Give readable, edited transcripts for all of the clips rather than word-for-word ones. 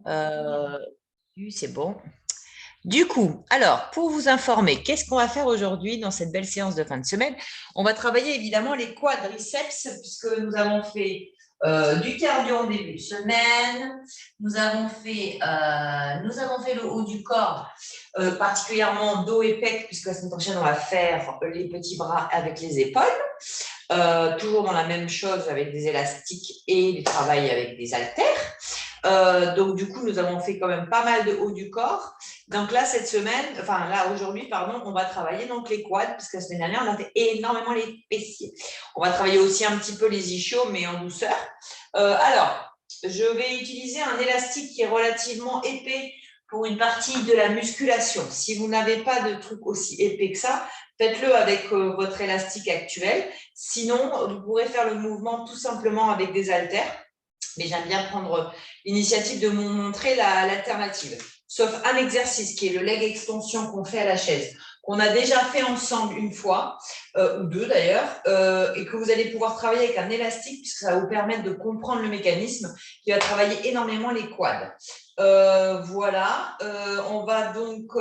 Euh, c'est bon. Du coup, alors, pour vous informer, qu'est-ce qu'on va faire aujourd'hui dans cette belle séance de fin de semaine? On va travailler évidemment les quadriceps, puisque nous avons fait du cardio en début de semaine. Nous avons fait le haut du corps, particulièrement dos et pec, puisque la semaine prochaine, on va faire les petits bras avec les épaules. Toujours dans la même chose avec des élastiques et du travail avec des haltères. Donc, du coup, nous avons fait quand même pas mal de haut du corps. Donc là, aujourd'hui, pardon, on va travailler donc les quads, parce que la semaine dernière, on a fait énormément les fessiers. On va travailler aussi un petit peu les ischios, mais en douceur. Alors, je vais utiliser un élastique qui est relativement épais pour une partie de la musculation. Si vous n'avez pas de truc aussi épais que ça, faites-le avec votre élastique actuel. Sinon, vous pourrez faire le mouvement tout simplement avec des haltères. Mais j'aime bien prendre l'initiative de vous montrer l'alternative. Sauf un exercice qui est le leg extension qu'on fait à la chaise, qu'on a déjà fait ensemble une fois, ou deux d'ailleurs, et que vous allez pouvoir travailler avec un élastique, puisque ça va vous permettre de comprendre le mécanisme qui va travailler énormément les quads. Voilà, on va donc,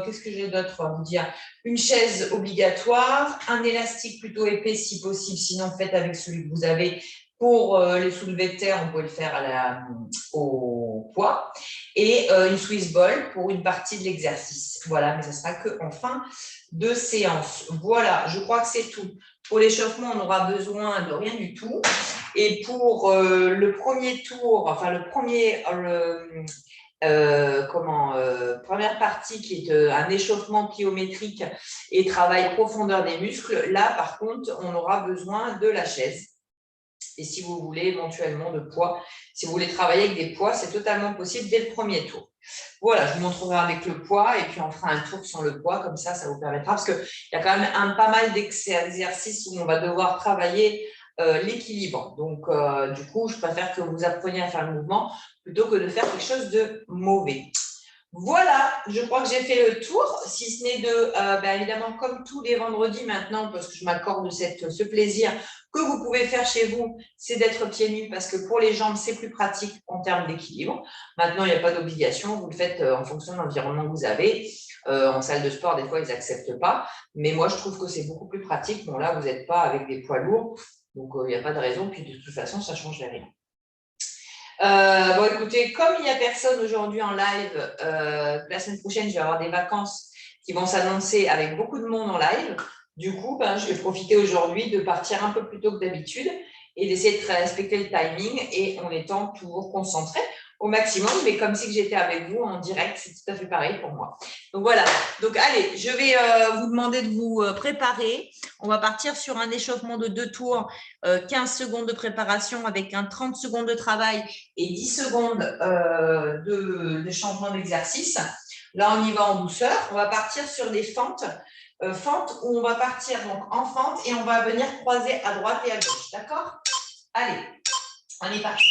qu'est-ce que j'ai d'autre à vous dire? Une chaise obligatoire, un élastique plutôt épais si possible, sinon faites avec celui que vous avez. Pour les soulevés de terre, on peut le faire au poids. Et une Swiss ball pour une partie de l'exercice. Voilà, mais ça sera qu'en fin de séance. Voilà, je crois que c'est tout. Pour l'échauffement, on n'aura besoin de rien du tout. Et pour le premier tour, enfin première partie qui est un échauffement pliométrique et travail profondeur des muscles, là, par contre, on aura besoin de la chaise. Et si vous voulez éventuellement de poids, si vous voulez travailler avec des poids, c'est totalement possible dès le premier tour. Voilà, je vous montrerai avec le poids et puis on fera un tour sans le poids, comme ça vous permettra, parce qu'il y a quand même pas mal d'exercices où on va devoir travailler l'équilibre. Donc, du coup, je préfère que vous appreniez à faire le mouvement plutôt que de faire quelque chose de mauvais. Voilà, je crois que j'ai fait le tour, si ce n'est évidemment, comme tous les vendredis maintenant, parce que je m'accorde ce plaisir que vous pouvez faire chez vous, c'est d'être pieds nus, parce que pour les jambes, c'est plus pratique en termes d'équilibre. Maintenant, il n'y a pas d'obligation, vous le faites en fonction de l'environnement que vous avez. En salle de sport, des fois, ils n'acceptent pas, mais moi, je trouve que c'est beaucoup plus pratique. Bon, là, vous n'êtes pas avec des poids lourds, donc il n'y a pas de raison, puis de toute façon, ça ne change rien. Bon, écoutez, comme il n'y a personne aujourd'hui en live, la semaine prochaine, je vais avoir des vacances qui vont s'annoncer avec beaucoup de monde en live. Du coup, je vais profiter aujourd'hui de partir un peu plus tôt que d'habitude et d'essayer de respecter le timing et en étant toujours concentré au maximum, mais comme si j'étais avec vous en direct, c'est tout à fait pareil pour moi. Donc voilà, donc allez, je vais vous demander de vous préparer. On va partir sur un échauffement de 2 tours, 15 secondes de préparation avec un 30 secondes de travail et 10 secondes de changement d'exercice. Là, on y va en douceur. On va partir sur des fentes. Fentes où on va partir donc en fente et on va venir croiser à droite et à gauche. D'accord? Allez, on est parti.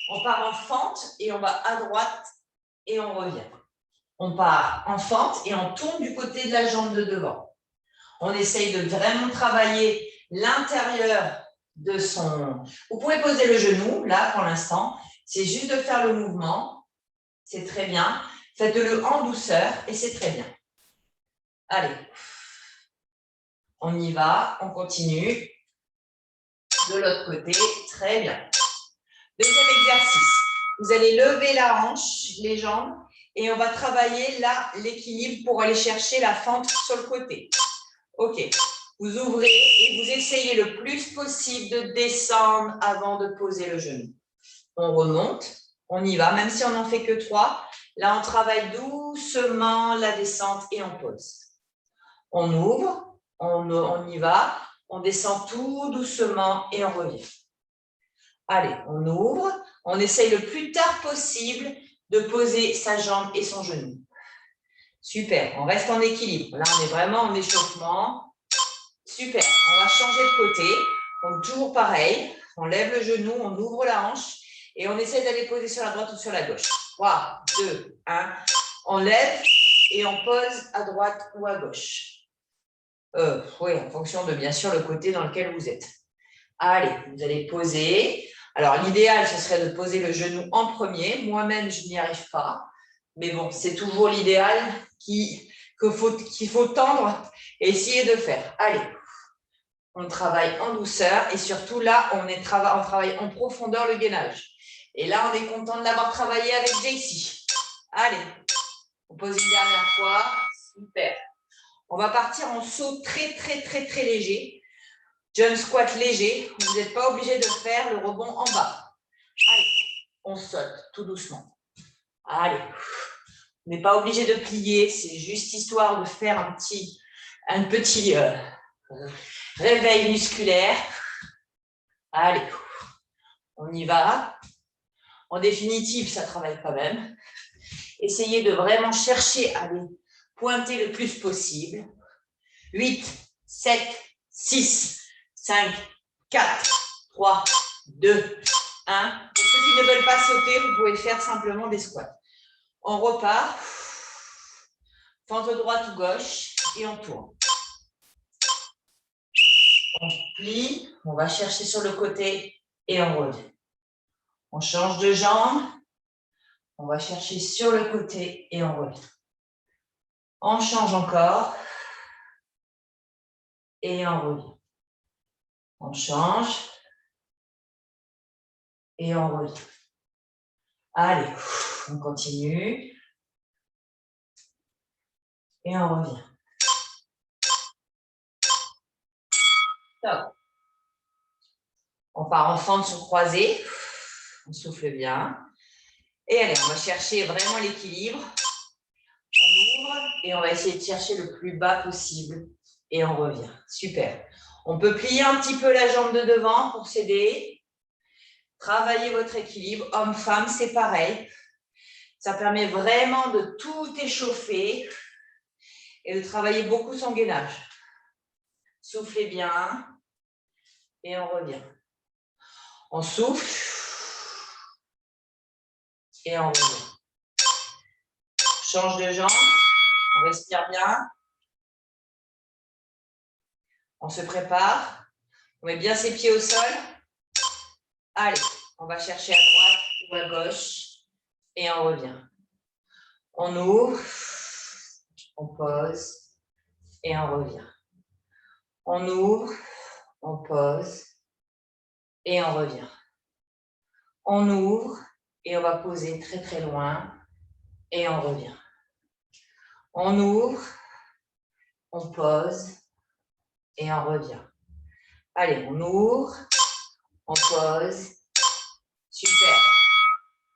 On part en fente et on va à droite et on revient. On part en fente et on tourne du côté de la jambe de devant. On essaye de vraiment travailler l'intérieur de son… Vous pouvez poser le genou, là, pour l'instant. C'est juste de faire le mouvement. C'est très bien. Faites-le en douceur et c'est très bien. Allez. On y va. On continue. De l'autre côté. Très bien. Deuxième exercice. Vous allez lever la hanche, les jambes, et on va travailler là l'équilibre pour aller chercher la fente sur le côté. OK. Vous ouvrez et vous essayez le plus possible de descendre avant de poser le genou. On remonte, on y va, même si on n'en fait que 3. Là, on travaille doucement la descente et on pose. On ouvre, on y va, on descend tout doucement et on revient. Allez, on ouvre, on essaye le plus tard possible de poser sa jambe et son genou. Super, on reste en équilibre. Là, on est vraiment en échauffement. Super, on va changer de côté. Donc, toujours pareil, on lève le genou, on ouvre la hanche et on essaie d'aller poser sur la droite ou sur la gauche. 3, 2, 1. On lève et on pose à droite ou à gauche. Oui, en fonction de, bien sûr, le côté dans lequel vous êtes. Allez, vous allez poser. Alors, l'idéal, ce serait de poser le genou en premier. Moi-même, je n'y arrive pas. Mais bon, c'est toujours l'idéal qu'il faut tendre et essayer de faire. Allez, on travaille en douceur et surtout là, on travaille en profondeur le gainage. Et là, on est content de l'avoir travaillé avec JC. Allez, on pose une dernière fois. Super. On va partir en saut très, très, très, très léger. Jump squat léger. Vous n'êtes pas obligé de faire le rebond en bas. Allez, on saute tout doucement. Allez. On n'est pas obligé de plier. C'est juste histoire de faire un petit réveil musculaire. Allez, on y va. En définitive, ça travaille quand même. Essayez de vraiment chercher à les pointer le plus possible. 8, 7, 6, 5, 4, 3, 2, 1. Pour ceux qui ne veulent pas sauter, vous pouvez faire simplement des squats. On repart. Fente droite ou gauche et on tourne. On plie, on va chercher sur le côté et on revient. On change de jambe. On va chercher sur le côté et on revient. On change encore et on revient. On change et on revient. Allez, on continue et on revient. Top. On part en fente sur croisée. On souffle bien. Et allez, on va chercher vraiment l'équilibre. On ouvre et on va essayer de chercher le plus bas possible. Et on revient. Super. On peut plier un petit peu la jambe de devant pour s'aider. Travaillez votre équilibre. Homme-femme, c'est pareil. Ça permet vraiment de tout échauffer et de travailler beaucoup son gainage. Soufflez bien et on revient. On souffle et on revient. Change de jambe, on respire bien. On se prépare. On met bien ses pieds au sol. Allez, on va chercher à droite ou à gauche et on revient. On ouvre, on pose et on revient. On ouvre, on pose et on revient. On ouvre et on va poser très très loin et on revient. On ouvre, on pose et on revient. Allez, on ouvre, on pose. Super.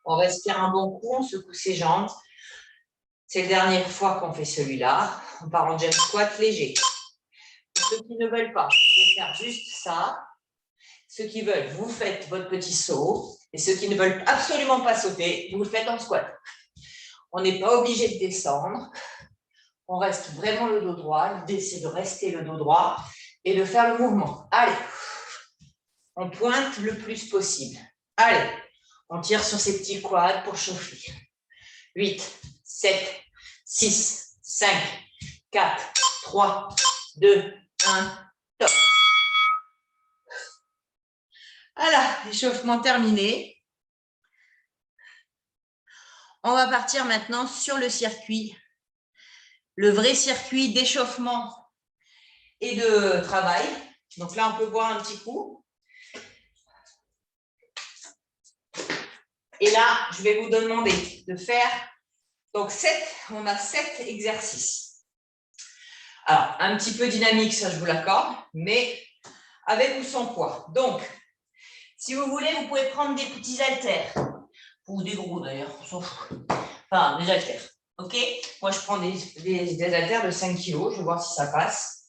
On respire un bon coup, on secoue ses jambes. C'est la dernière fois qu'on fait celui-là. On part en jump squat léger. Pour ceux qui ne veulent pas, vous pouvez faire juste ça. Ceux qui veulent, vous faites votre petit saut. Et ceux qui ne veulent absolument pas sauter, vous le faites en squat. On n'est pas obligé de descendre. On reste vraiment le dos droit. L'idée, c'est de rester le dos droit et de faire le mouvement. Allez, on pointe le plus possible. Allez, on tire sur ses petits quads pour chauffer. 8, 7, 6, 5, 4, 3, 2, 1, top. Voilà, échauffement terminé. On va partir maintenant sur le circuit. Le vrai circuit d'échauffement et de travail. Donc là, on peut voir un petit coup. Et là, je vais vous demander de faire, donc on a 7 exercices. Alors, un petit peu dynamique, ça je vous l'accorde, mais avec ou sans poids. Donc, si vous voulez, vous pouvez prendre des petits haltères, ou des gros d'ailleurs, on s'en fout. Enfin, des haltères, ok? Moi, je prends des haltères de 5 kg, je vais voir si ça passe.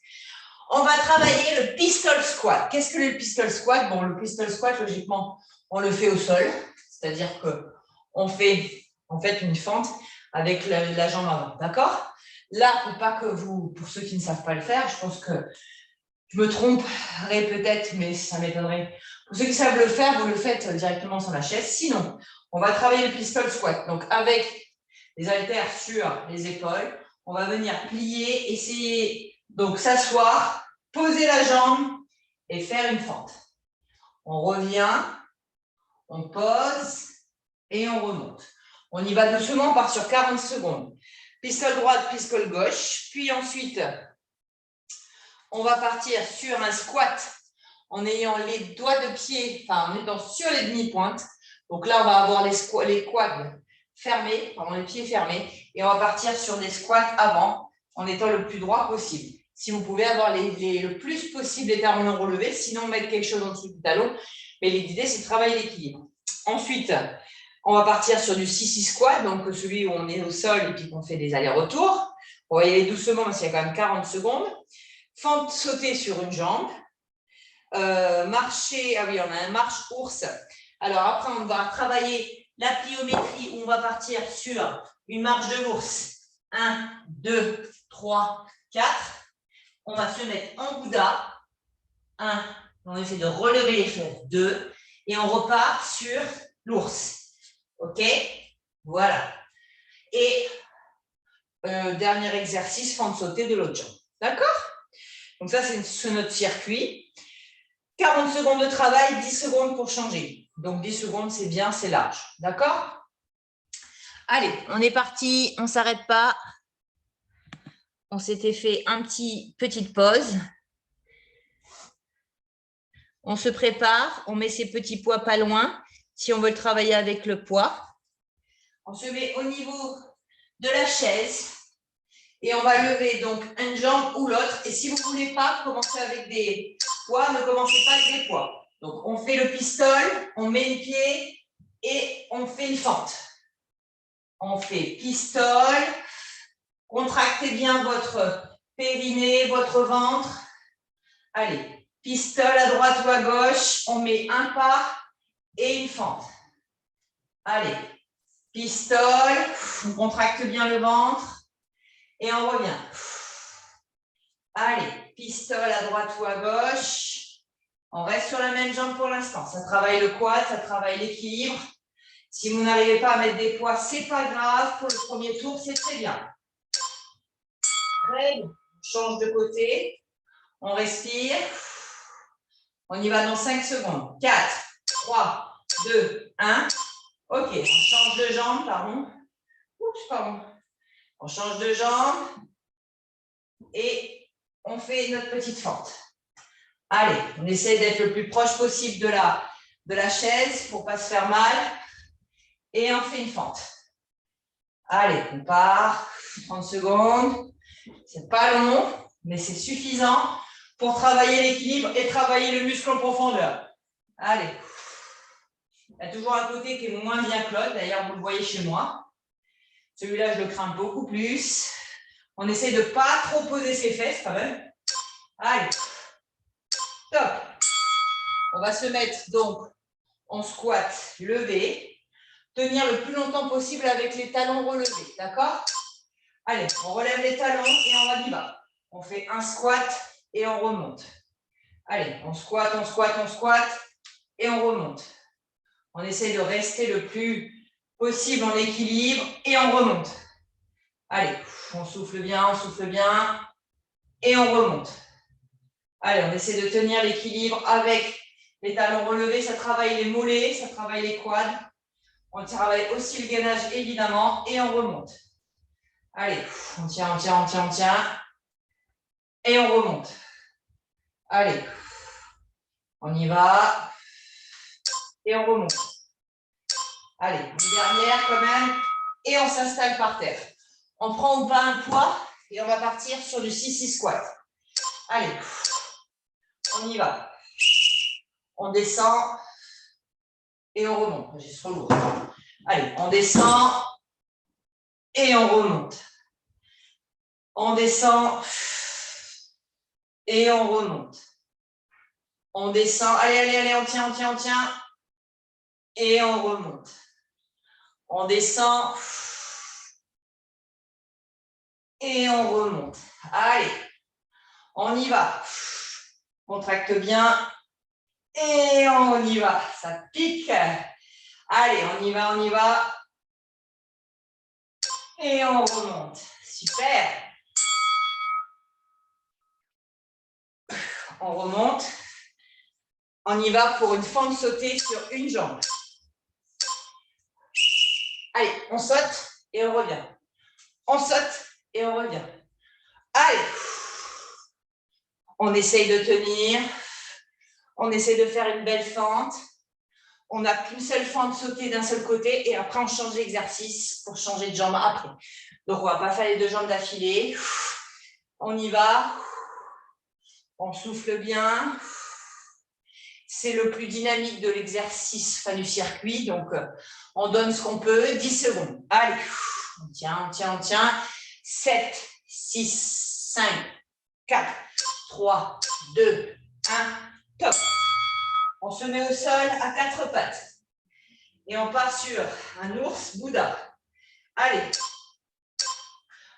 On va travailler le pistol squat. Qu'est-ce que le pistol squat? Bon, le pistol squat, logiquement, on le fait au sol. C'est-à-dire qu'on fait en fait une fente avec la jambe avant. D'accord? Là, pour ceux qui ne savent pas le faire, je pense que je me tromperai peut-être, mais ça m'étonnerait. Pour ceux qui savent le faire, vous le faites directement sur la chaise. Sinon, on va travailler le pistol squat. Donc, avec les haltères sur les épaules, on va venir plier, essayer donc s'asseoir, poser la jambe et faire une fente. On revient, On pose et on remonte. On y va doucement, on part sur 40 secondes. Pistole droite, pistole gauche. Puis ensuite, on va partir sur un squat en ayant les doigts de pied, enfin en étant sur les demi-pointes. Donc là, on va avoir les quads fermés, pardon, les pieds fermés. Et on va partir sur des squats avant en étant le plus droit possible. Si vous pouvez avoir le plus possible les talons relevés, sinon mettre quelque chose en dessous du talon. Mais l'idée, c'est de travailler l'équilibre. Ensuite, on va partir sur du sissy squat, donc celui où on est au sol et puis qu'on fait des allers-retours. On va y aller doucement parce qu'il y a quand même 40 secondes. Fente sautée sur une jambe. Marcher, ah oui, on a un marche ours. Alors après, on va travailler la pliométrie où on va partir sur une marche de l'ours. 1, 2, 3, 4. On va se mettre en Bouddha. 1, on essaie de relever les fesses. 2, et on repart sur l'ours. OK? Voilà. Et dernier exercice, fente sautée de l'autre jambe. D'accord? Donc ça, c'est notre circuit. 40 secondes de travail, 10 secondes pour changer. Donc 10 secondes, c'est bien, c'est large. D'accord? Allez, on est parti, on ne s'arrête pas. On s'était fait une petite pause. On se prépare, on met ses petits poids pas loin, si on veut travailler avec le poids. On se met au niveau de la chaise et on va lever donc une jambe ou l'autre. Et si vous ne voulez pas commencer avec des poids, ne commencez pas avec des poids. Donc, on fait le pistole, on met les pieds et on fait une fente. On fait pistole, contractez bien votre périnée, votre ventre. Allez, pistole à droite ou à gauche, on met un pas et une fente. Allez, pistole, on contracte bien le ventre et on revient. Allez, pistole à droite ou à gauche. On reste sur la même jambe pour l'instant. Ça travaille le quad, ça travaille l'équilibre. Si vous n'arrivez pas à mettre des poids, ce n'est pas grave. Pour le premier tour, c'est très bien. Très bien. On change de côté. On respire. On y va dans 5 secondes. 4, 3, 2, 1. OK, on change de jambe, pardon. Oups, pardon. On change de jambe. Et on fait notre petite fente. Allez, on essaie d'être le plus proche possible de la chaise pour ne pas se faire mal. Et on fait une fente. Allez, on part. 30 secondes. C'est pas long, mais c'est suffisant pour travailler l'équilibre et travailler le muscle en profondeur. Allez. Il y a toujours un côté qui est moins bien que l'autre. D'ailleurs, vous le voyez chez moi. Celui-là, je le crains beaucoup plus. On essaie de ne pas trop poser ses fesses quand même. Allez. Top. On va se mettre donc en squat levé. Tenir le plus longtemps possible avec les talons relevés. D'accord? Allez, on relève les talons et on y va. On fait un squat et on remonte. Allez, on squatte, on squatte, on squatte et on remonte. On essaie de rester le plus possible en équilibre et on remonte. Allez, on souffle bien et on remonte. Allez, on essaie de tenir l'équilibre avec les talons relevés. Ça travaille les mollets, ça travaille les quads. On travaille aussi le gainage évidemment et on remonte. Allez, on tient, on tient, on tient, on tient. Et on remonte. Allez, on y va. Et on remonte. Allez, une dernière quand même. Et on s'installe par terre. On prend ou pas un poids et on va partir sur du sissy squat. Allez, on y va. On descend et on remonte. J'ai trop lourd. Allez, on descend et on remonte. On descend et on remonte. On descend. Allez, allez, allez, on tient, on tient, on tient. Et on remonte. On descend. Et on remonte. Allez, on y va. Contracte bien. Et on y va. Ça pique. Allez, on y va, on y va. Et on remonte. Super. On remonte. On y va pour une fente sautée sur une jambe. Allez, on saute et on revient. On saute et on revient. Allez. On essaye de tenir. On essaye de faire une belle fente. On n'a qu'une seule fente sautée d'un seul côté et après, on change d'exercice pour changer de jambe après. Donc, on ne va pas faire les deux jambes d'affilée. On y va. On souffle bien. C'est le plus dynamique de l'exercice, enfin du circuit. Donc, on donne ce qu'on peut. 10 secondes. Allez. On tient, on tient, on tient. 7, 6, 5, 4, 3, 2, 1. Top. On se met au sol à 4 pattes. Et on part sur un ours Bouddha. Allez.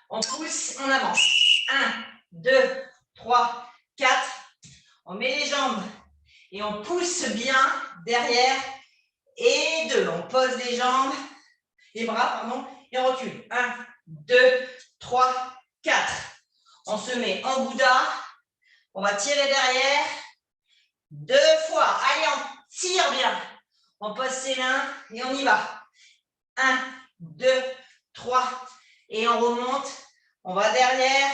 On pousse, on avance. 1, 2, 3, 4. On met les jambes et on pousse bien derrière. Et 2. On pose les jambes, les bras, pardon, et on recule. 1, 2, 3, 4. On se met en Bouddha. On va tirer derrière. 2 fois. Allez, on tire bien. On pose ses mains et on y va. 1, 2, 3. Et on remonte. On va derrière.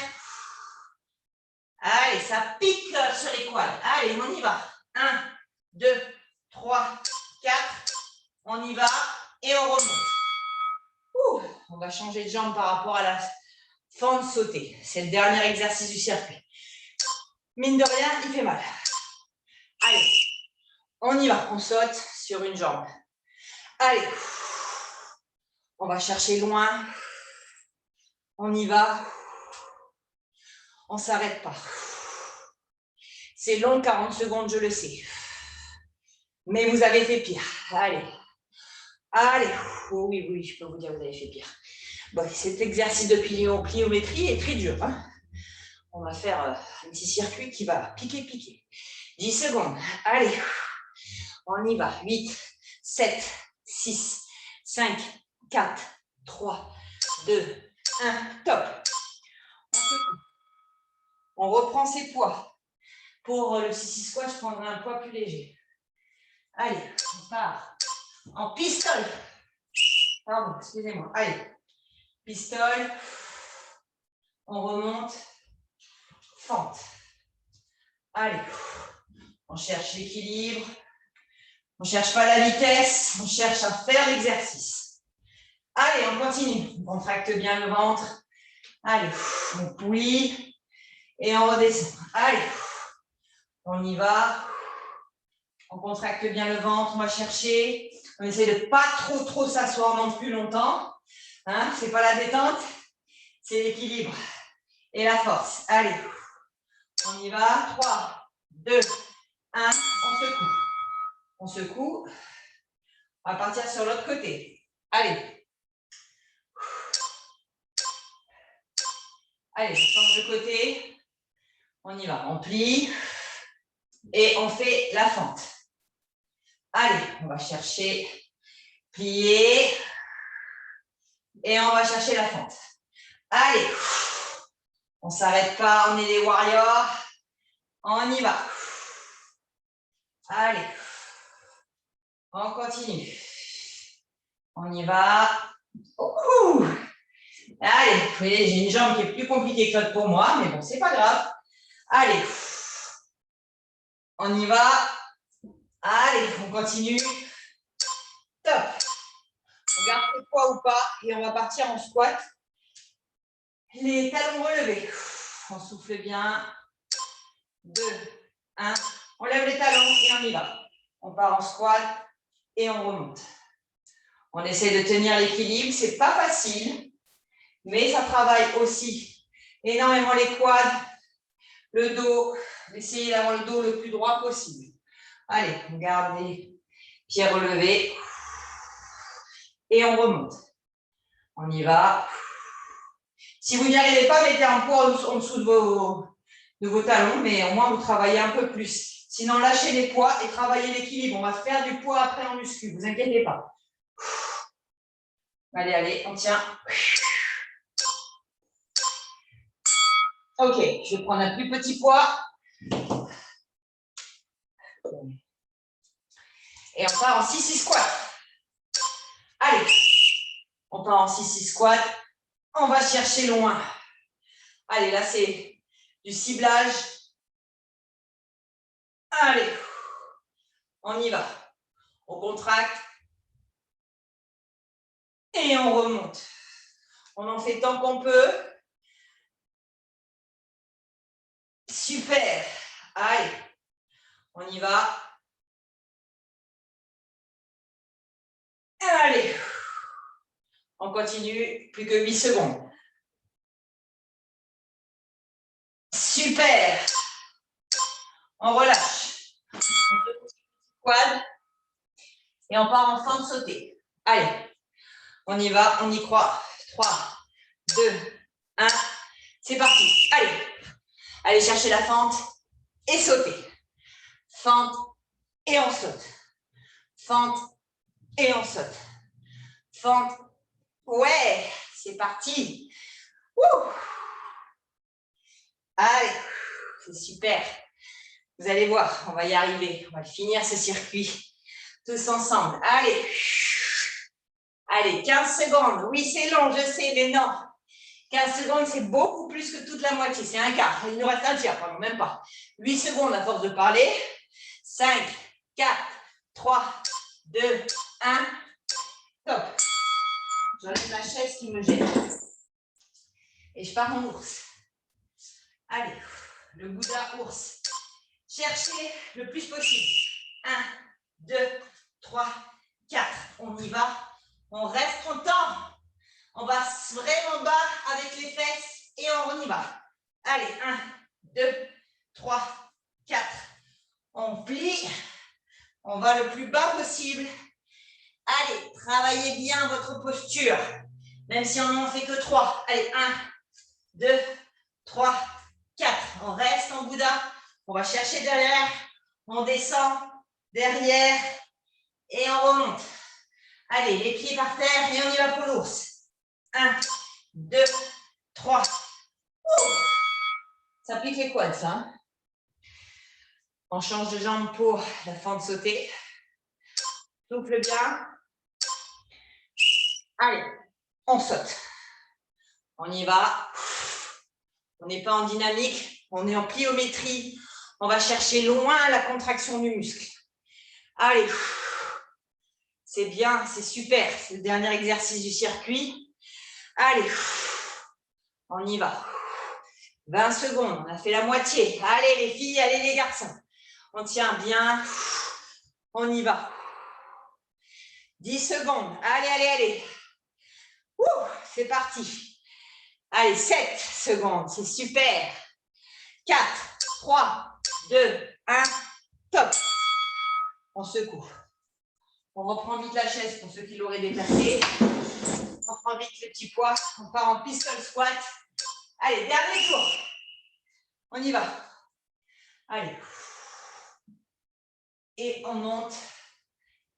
Allez, ça pique sur les quads. Allez, on y va. 1, 2, 3, 4. On y va et on remonte. Ouh, on va changer de jambe par rapport à la fente sautée. C'est le dernier exercice du circuit. Mine de rien, il fait mal. Allez, on y va. On saute sur une jambe. Allez, on va chercher loin. On y va. On ne s'arrête pas. C'est long, 40 secondes, je le sais. Mais vous avez fait pire. Allez. Allez. Oh, oui, oui, je peux vous dire, vous avez fait pire. Bon, cet exercice de pliométrie est très dur. Hein. On va faire un petit circuit qui va piquer, piquer. 10 secondes. Allez. On y va. 8, 7, 6, 5, 4, 3, 2, 1. Top. On reprend ses poids. Pour le sissy squat, je prendrai un poids plus léger. Allez, on part en pistole. Pardon, excusez-moi. Allez, pistole. On remonte. Fente. Allez, on cherche l'équilibre. On ne cherche pas la vitesse. On cherche à faire l'exercice. Allez, on continue. On contracte bien le ventre. Allez, on plie. Et on redescend. Allez, on y va. On contracte bien le ventre. On va chercher. On essaie de ne pas trop s'asseoir non plus longtemps. Hein, ce n'est pas la détente, c'est l'équilibre et la force. Allez, on y va. 3, 2, 1. On secoue. On secoue. On va partir sur l'autre côté. Allez. Allez, je change de côté. On y va. On plie. Et on fait la fente. Allez, on va chercher, plier. Et on va chercher la fente. Allez. On ne s'arrête pas, on est des warriors. On y va. Allez. On continue. On y va. Ouh. Allez, vous voyez, j'ai une jambe qui est plus compliquée que l'autre pour moi, mais bon, c'est pas grave. Allez. On y va. Allez, on continue. Top. On garde le poids ou pas et on va partir en squat. Les talons relevés. On souffle bien. 2, 1. On lève les talons et on y va. On part en squat et on remonte. On essaie de tenir l'équilibre. C'est pas facile, mais ça travaille aussi énormément les quads, le dos. Essayez d'avoir le dos le plus droit possible. Allez, on garde les pieds relevés et on remonte. On y va. Si vous n'y arrivez pas, mettez un poids en dessous de vos talons, mais au moins vous travaillez un peu plus. Sinon, lâchez les poids et travaillez l'équilibre. On va faire du poids après en muscu, ne vous inquiétez pas. Allez, allez, on tient. Ok, je vais prendre un plus petit poids. Et on part en sissy squat. Allez. On part en 6-6 squat. On va chercher loin. Allez, là, c'est du ciblage. Allez, on y va. On contracte. Et on remonte. On en fait tant qu'on peut. Super. Allez, on y va. Allez, on continue. Plus que 8 secondes. Super. On relâche. On se couche quad. Et on part en fente sautée. Allez, on y va, on y croit. 3, 2, 1. C'est parti. Allez, allez chercher la fente et sauter. Fente et on saute. Fente et on saute. Fente. Ouais, c'est parti. Ouh. Allez, c'est super. Vous allez voir, on va y arriver. On va finir ce circuit tous ensemble. Allez. Allez, 15 secondes. Oui, c'est long, je sais, mais non. 15 secondes, c'est beaucoup plus que toute la moitié. C'est un quart. Il nous reste un tiers, pardon, même pas. 8 secondes à force de parler. 5, 4, 3, 2, 1. Top. J'enlève ma chaise qui me gêne. Et je pars en ours. Allez, le Bouddha ours. Cherchez le plus possible. 1, 2, 3, 4. On y va. On reste longtemps. On va vraiment bas avec les fesses et on y va. Allez, 1, 2, 3, 4. On plie. On va le plus bas possible. Allez, travaillez bien votre posture. Même si on n'en fait que 3. Allez, 1, 2, 3, 4. On reste en Bouddha. On va chercher derrière. On descend derrière et on remonte. Allez, les pieds par terre et on y va pour l'ours. 1, 2, 3. Ça pique les quads, ça. Hein? On change de jambe pour la fente sautée. Souffle bien. Allez, on saute. On y va. On n'est pas en dynamique, on est en pliométrie. On va chercher loin la contraction du muscle. Allez. C'est bien, c'est super. C'est le dernier exercice du circuit. Allez. On y va. 20 secondes, on a fait la moitié. Allez les filles, allez les garçons. On tient bien. On y va. 10 secondes. Allez, allez, allez. C'est parti. Allez, 7 secondes. C'est super. 4, 3, 2, 1. Top. On secoue. On reprend vite la chaise pour ceux qui l'auraient déplacée. On prend vite le petit poids. On part en pistol squat. Allez, dernier tour. On y va. Allez. Et on monte.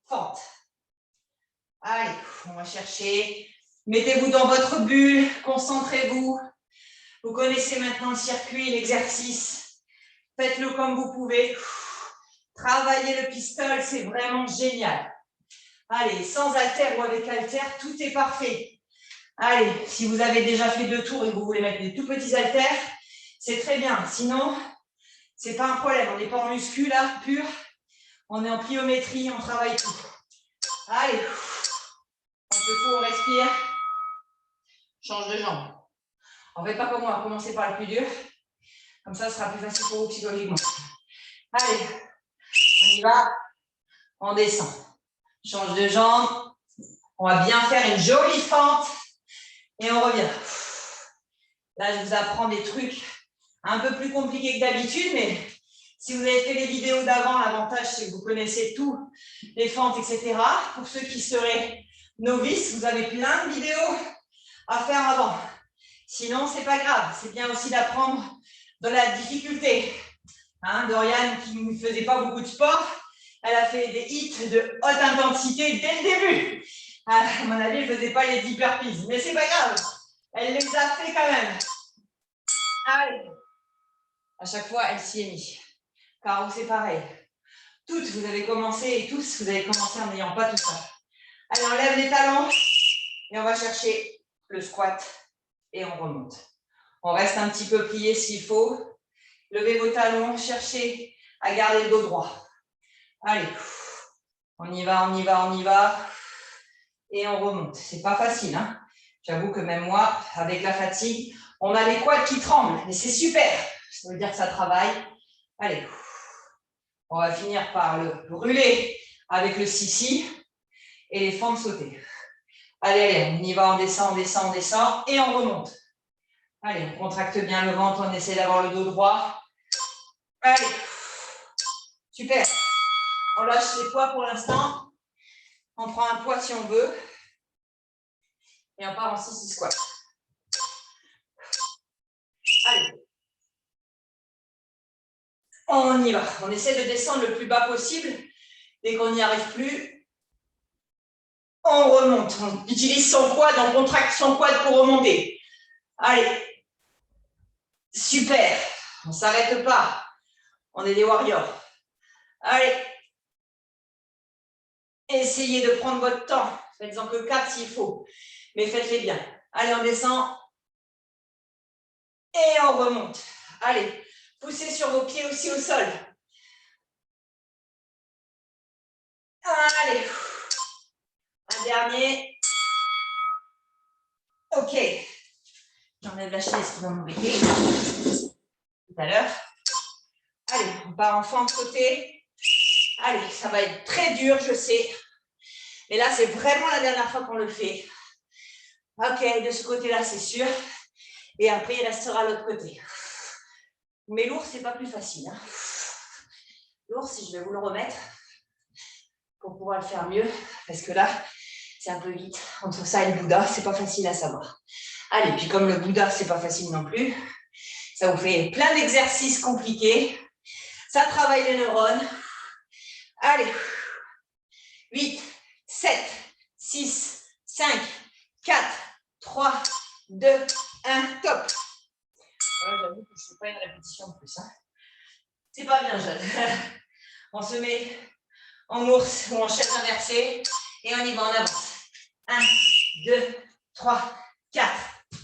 Fente. Allez, on va chercher. Mettez-vous dans votre bulle. Concentrez-vous. Vous connaissez maintenant le circuit, l'exercice. Faites-le comme vous pouvez. Travaillez le pistol, c'est vraiment génial. Allez, sans haltère ou avec haltère, tout est parfait. Allez, si vous avez déjà fait 2 tours et que vous voulez mettre des tout petits haltères, c'est très bien. Sinon, c'est pas un problème. On n'est pas en muscu là, pur. On est en pliométrie, on travaille tout. Allez, on secoue, on respire. Change de jambe. On ne fait pas comme moi, commencez par le plus dur. Comme ça, ce sera plus facile pour vous psychologiquement. Allez, on y va. On descend. Change de jambe. On va bien faire une jolie fente. Et on revient. Là, je vous apprends des trucs un peu plus compliqués que d'habitude, mais si vous avez fait les vidéos d'avant, l'avantage, c'est que vous connaissez tout, les fentes, etc. Pour ceux qui seraient novices, vous avez plein de vidéos à faire avant. Sinon, ce n'est pas grave. C'est bien aussi d'apprendre dans la difficulté. Hein, Dorian, qui ne faisait pas beaucoup de sport, elle a fait des hits de haute intensité dès le début. À mon avis, elle ne faisait pas les 10 burpees, mais c'est pas grave. Elle les a fait quand même. Allez. À chaque fois, elle s'y est mise. Car vous, c'est pareil. Toutes, vous avez commencé, et tous, vous avez commencé en n'ayant pas tout ça. Allez, on lève les talons Et on va chercher le squat et on remonte. On reste un petit peu plié s'il faut. Levez vos talons, cherchez à garder le dos droit. Allez, on y va, on y va, on y va. Et on remonte. C'est pas facile, hein. J'avoue que même moi, avec la fatigue, on a les quads qui tremblent. Mais c'est super. Ça veut dire que ça travaille. Allez. On va finir par le brûler avec le sissi et les fentes sautées. Allez, allez, on y va, on descend, on descend, on descend et on remonte. Allez, on contracte bien le ventre, on essaie d'avoir le dos droit. Allez, super. On lâche les poids pour l'instant. On prend un poids si on veut. Et on part en sissi squat. Allez. On y va. On essaie de descendre le plus bas possible. Dès qu'on n'y arrive plus, on remonte. On utilise son quad, on contracte son quad pour remonter. Allez. Super. On ne s'arrête pas. On est des warriors. Allez. Essayez de prendre votre temps. Faites-en que 4 s'il faut. Mais faites-les bien. Allez, on descend. Et on remonte. Allez. Poussez sur vos pieds aussi au sol. Allez. Un dernier. Ok. J'enlève la chaise qui va m'embêter tout à l'heure. Allez, on part en fente sautée. Allez, ça va être très dur, je sais. Mais là, c'est vraiment la dernière fois qu'on le fait. Ok, de ce côté-là, c'est sûr. Et après, il restera l'autre côté. Mais l'ours, c'est pas plus facile. Hein. L'ours, si je vais vous le remettre pour pouvoir le faire mieux, parce que là, c'est un peu vite. Entre ça et le Bouddha, c'est pas facile à savoir. Allez, puis comme le Bouddha, c'est pas facile non plus, ça vous fait plein d'exercices compliqués. Ça travaille les neurones. Allez, 8, 7, 6, 5, 4, 3, 2, 1, top. J'avoue que je ne fais pas une répétition de plus. Hein. C'est pas bien, jeune. On se met en ours ou en chaise inversée et on y va en avance. 1, 2, 3, 4.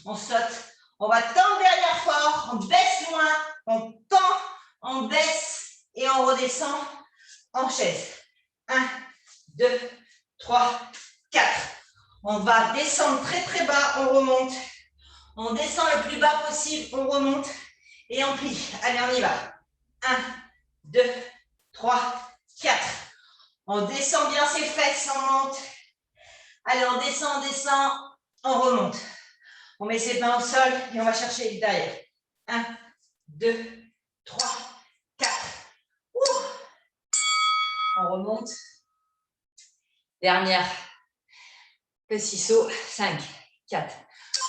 On saute. On va tendre derrière fort. On baisse loin. On tend, on baisse et on redescend en chaise. 1, 2, 3, 4. On va descendre très très bas. On remonte. On descend le plus bas possible. On remonte et on plie. Allez, on y va. 1, 2, 3, 4. On descend bien ses fesses, on monte. Allez, on descend, on remonte. On met ses mains au sol et on va chercher derrière. 1, 2, 3, 4. On remonte. Dernière. Petit saut. 5, 4.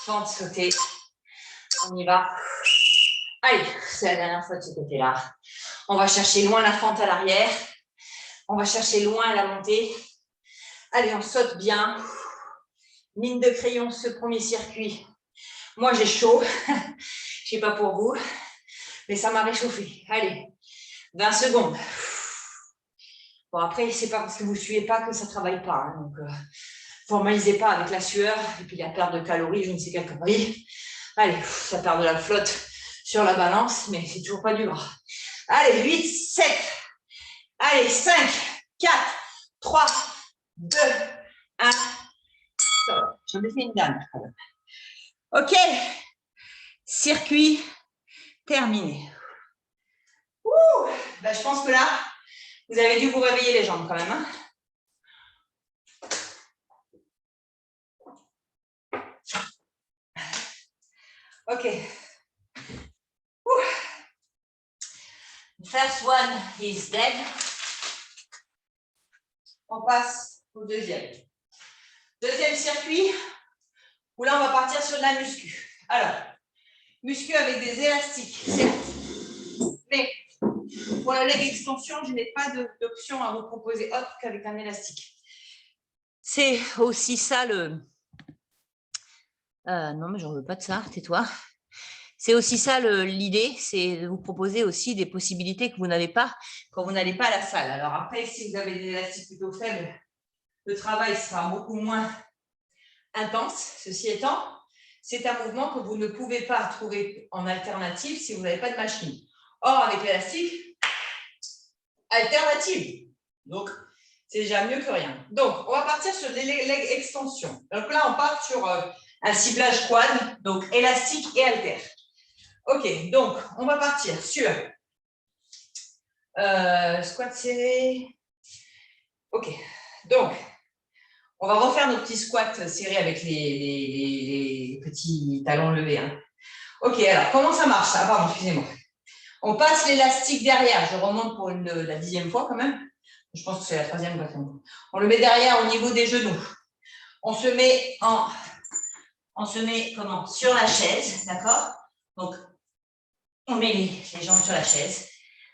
Fente sautée. On y va. Allez, c'est la dernière fois de ce côté-là. On va chercher loin la fente à l'arrière. On va chercher loin la montée. Allez, on saute bien. Mine de crayon, ce premier circuit. Moi, j'ai chaud. Je ne sais pas pour vous, mais ça m'a réchauffé. Allez, 20 secondes. Bon, après, c'est pas parce que vous ne suivez pas que ça ne travaille pas. Hein, donc, formalisez pas avec la sueur et puis la perte de calories, je ne sais quelle calorie. Allez, ça perd de la flotte sur la balance, mais c'est toujours pas du gras. Allez, 8, 7. Allez, 5, 4, 3, 2, 1. J'en ai fait une dernière. Ok, circuit terminé. Ben, je pense que là, vous avez dû vous réveiller les jambes quand même. Hein. Ok. First one is dead. On passe au deuxième. Deuxième circuit, où là, on va partir sur de la muscu. Alors, muscu avec des élastiques, certes. Mais pour la leg extension, je n'ai pas d'option à vous proposer autre qu'avec un élastique. C'est aussi ça le... non, mais j'en veux pas de ça, tais-toi. C'est aussi ça l'idée, c'est de vous proposer aussi des possibilités que vous n'avez pas quand vous n'allez pas à la salle. Alors après, si vous avez des élastiques plutôt faibles, le travail sera beaucoup moins intense. Ceci étant, c'est un mouvement que vous ne pouvez pas trouver en alternative si vous n'avez pas de machine. Or, avec l'élastique, alternative. Donc, c'est déjà mieux que rien. Donc, on va partir sur les leg extensions. Donc là, on part sur un ciblage quad, donc élastique et haltère. Ok, donc, on va partir sur squat serré. Ok, donc, on va refaire nos petits squats serrés avec les petits talons levés. Hein. Ok, alors, comment ça marche? Ah, pardon, excusez-moi. On passe l'élastique derrière. Je remonte pour la 10e fois quand même. Je pense que c'est la 3e ou 4e fois. On le met derrière au niveau des genoux. On se met comment? Sur la chaise, d'accord? Donc, on met les jambes sur la chaise.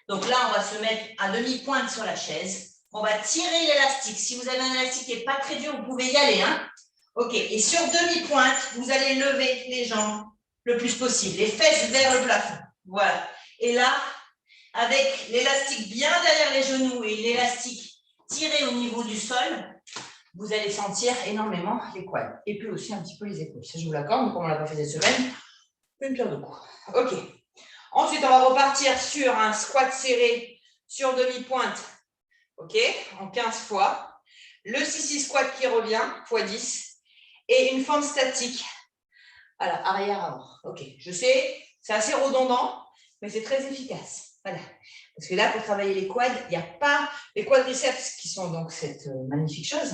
Donc là, on va se mettre à demi-pointe sur la chaise. On va tirer l'élastique. Si vous avez un élastique qui n'est pas très dur, vous pouvez y aller. Hein? Ok. Et sur demi-pointe, vous allez lever les jambes le plus possible. Les fesses vers le plafond. Voilà. Et là, avec l'élastique bien derrière les genoux et l'élastique tiré au niveau du sol, vous allez sentir énormément les quads. Et puis aussi un petit peu les épaules. Ça, je vous l'accorde, mais comme on ne l'a pas fait cette semaine, une pierre de coups. Ok. Ensuite, on va repartir sur un squat serré sur demi-pointe. Ok, en 15 fois. Le sissy squat qui revient, x 10. Et une fente statique. Voilà, arrière-avant. Ok, je sais, c'est assez redondant, mais c'est très efficace. Voilà. Parce que là, pour travailler les quads, il n'y a pas les quadriceps qui sont donc cette magnifique chose.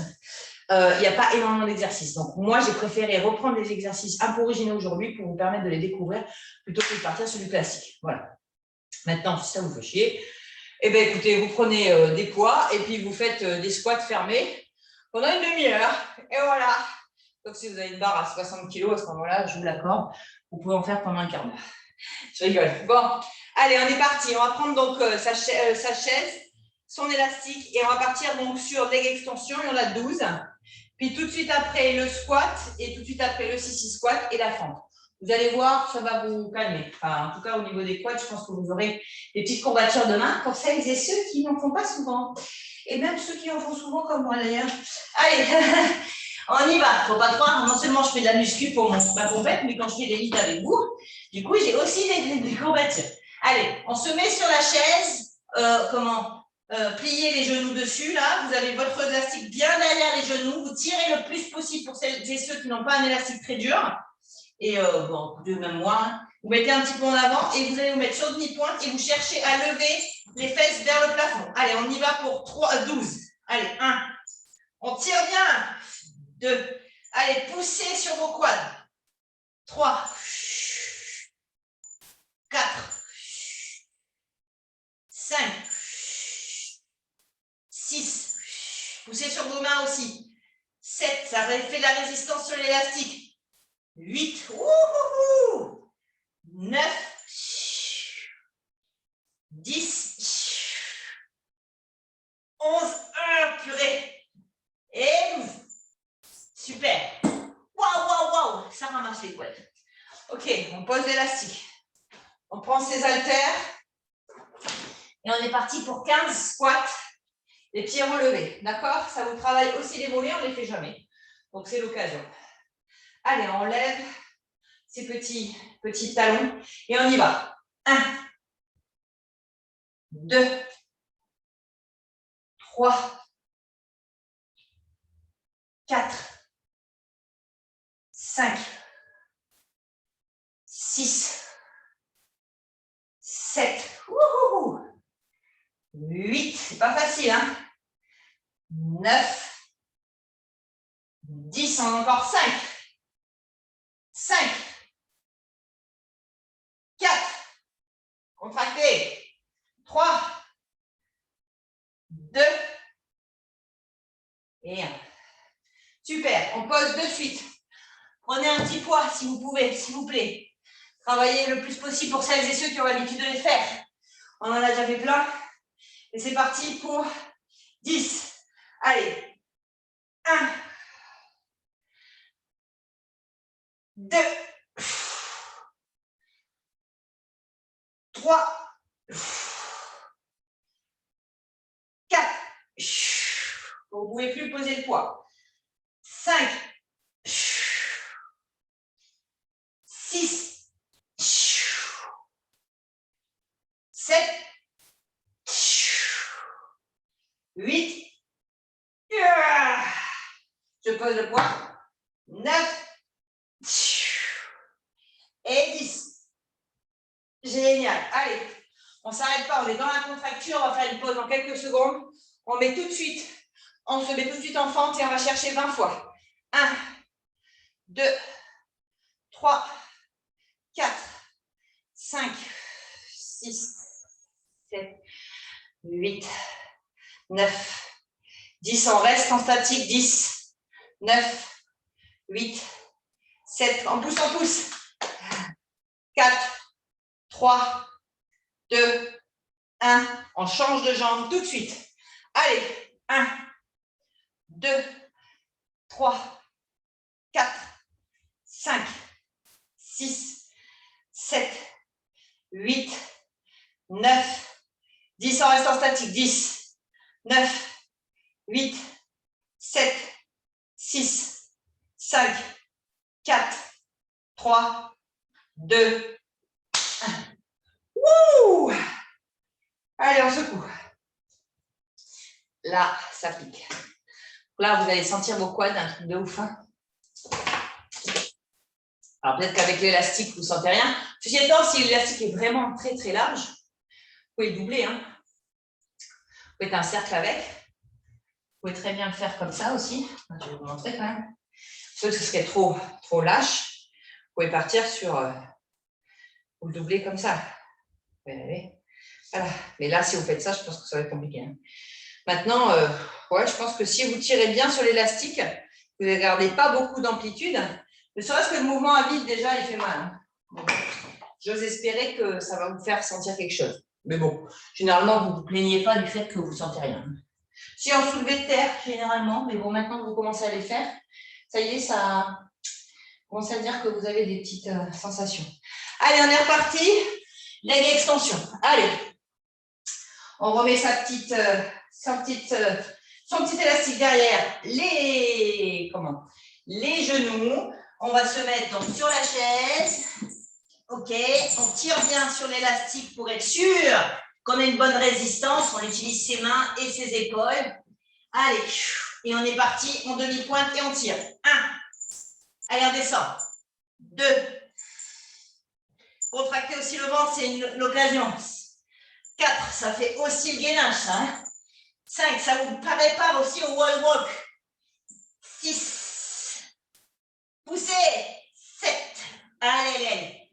Il n'y a pas énormément d'exercices. Donc, moi, j'ai préféré reprendre des exercices un peu originaux aujourd'hui pour vous permettre de les découvrir plutôt que de partir sur du classique. Voilà. Maintenant, si ça vous fait chier, eh bien, écoutez, vous prenez des poids et puis vous faites des squats fermés pendant une demi-heure. Et voilà. Donc, si vous avez une barre à 60 kg à ce moment-là, je vous l'accorde, vous pouvez en faire pendant un quart d'heure. Je rigole. Bon, allez, on est parti. On va prendre donc sa chaise, son élastique et on va partir donc sur leg extension. Il y en a 12. Puis tout de suite après le squat et tout de suite après le sissy squat et la fente. Vous allez voir, ça va vous calmer. Enfin, en tout cas, au niveau des quads, je pense que vous aurez des petites courbatures de main pour celles et ceux qui n'en font pas souvent. Et même ceux qui en font souvent comme moi d'ailleurs. Allez, on y va. Faut pas croire, non seulement je fais de la muscu pour ma compète, mais quand je fais des lits avec vous, du coup, j'ai aussi des courbatures. Allez, on se met sur la chaise. Pliez les genoux dessus, là. Vous avez votre élastique bien derrière les genoux. Vous tirez le plus possible pour celles et ceux qui n'ont pas un élastique très dur. Et bon, même moi, hein. Vous mettez un petit peu en avant et vous allez vous mettre sur demi-pointe et vous cherchez à lever les fesses vers le plafond. Allez, on y va pour 12. Allez, 1. On tire bien. 2. Allez, poussez sur vos quads. 3. 4. 5. 6. Poussez sur vos mains aussi. 7. Ça fait de la résistance sur l'élastique. 8. 9. 10. 11. Purée. Et 12. Super. Waouh. Ça ramasse les quads. Ok, on pose l'élastique. On prend ses haltères. Et on est parti pour 15 squats. Les pieds relevés. D'accord? Ça vous travaille aussi les mollets, on ne les fait jamais. Donc, c'est l'occasion. Allez, on lève ces petits talons et on y va. 1, 2, 3, 4, 5, 6, 7, 8, c'est pas facile, hein? 9, 10, on a encore 5, 4, contractez, 3, 2 et 1. Super, on pose de suite. Prenez un petit poids si vous pouvez, s'il vous plaît. Travaillez le plus possible pour celles et ceux qui ont l'habitude de les faire. On en a déjà fait plein. Et c'est parti pour 10. Allez. 1, 2, 3, 4. Vous ne pouvez plus poser le poids. 5, 6, 7, 8, je pose le poids, 9 et 10. Génial. Allez, on ne s'arrête pas, on est dans la contracture, on va faire une pause en quelques secondes. On met tout de suite, on se met tout de suite en fente et on va chercher 20 fois. 1, 2, 3, 4, 5, 6, 7, 8, 9, 10. On reste en statique. 10, 9, 8, 7. On pousse. 4, 3, 2, 1. On change de jambe tout de suite. Allez, 1, 2, 3, 4, 5, 6, 7, 8, 9, 10. On reste en statique. 10, 9, 8, 7, 6, 5, 4, 3, 2, 1. Wouh! Allez, on secoue. Là, ça pique. Là, vous allez sentir vos quads, un truc de ouf. Hein. Alors, peut-être qu'avec l'élastique, vous ne sentez rien. Ceci étant, si l'élastique est vraiment très, très large, vous pouvez le doubler. Hein. Vous faites un cercle avec. Vous pouvez très bien le faire comme ça aussi. Je vais vous montrer quand même. Sauf que ce serait trop lâche. Vous pouvez partir sur... vous le doubler comme ça. Vous pouvez aller. Voilà. Mais là, si vous faites ça, je pense que ça va être compliqué. Hein. Maintenant, ouais, je pense que si vous tirez bien sur l'élastique, vous ne gardez pas beaucoup d'amplitude. Ne serait-ce que le mouvement à vide, déjà, il fait mal. Hein. Bon, j'ose espérer que ça va vous faire sentir quelque chose. Mais bon, généralement, vous ne vous plaignez pas du fait que vous ne sentez rien. Si on soulevait de terre, généralement, mais bon, maintenant que vous commencez à les faire, ça y est, ça commence à dire que vous avez des petites sensations. Allez, on est reparti. Leg extension. Allez. On remet son petit élastique derrière les genoux. On va se mettre donc sur la chaise. OK. On tire bien sur l'élastique pour être sûr qu'on a une bonne résistance. On utilise ses mains et ses épaules. Allez. Et on est parti en demi-pointe et on tire. 1. Allez, on descend. 2. Contracter aussi le ventre, c'est l'occasion. 4, ça fait aussi le gainage, ça. Hein. 5, ça vous prépare aussi au wall walk. 6, poussez. 7, allez.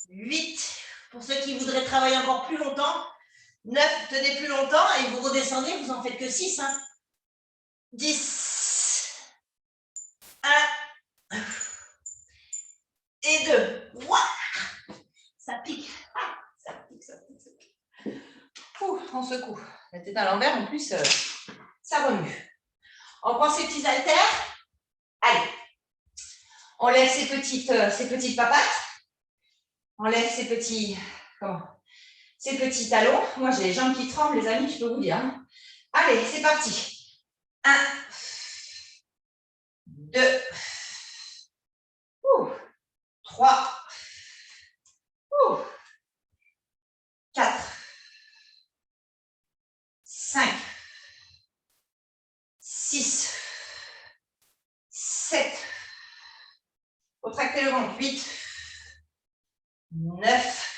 8, pour ceux qui voudraient travailler encore plus longtemps. 9, tenez plus longtemps et vous redescendez, vous en faites que 6. Hein. 10, 1 et 2. Ouah, ça pique. Ça pique. On secoue. La tête à l'envers, en plus, ça remue. On prend ses petits haltères. Allez. On lève ses petites papates. On lève ses petits talons. Moi, j'ai les jambes qui tremblent, les amis, je peux vous dire. Hein. Allez, c'est parti. 1, 2, 3, 4, 5, 6, 7. Contractez le ventre. 8, 9,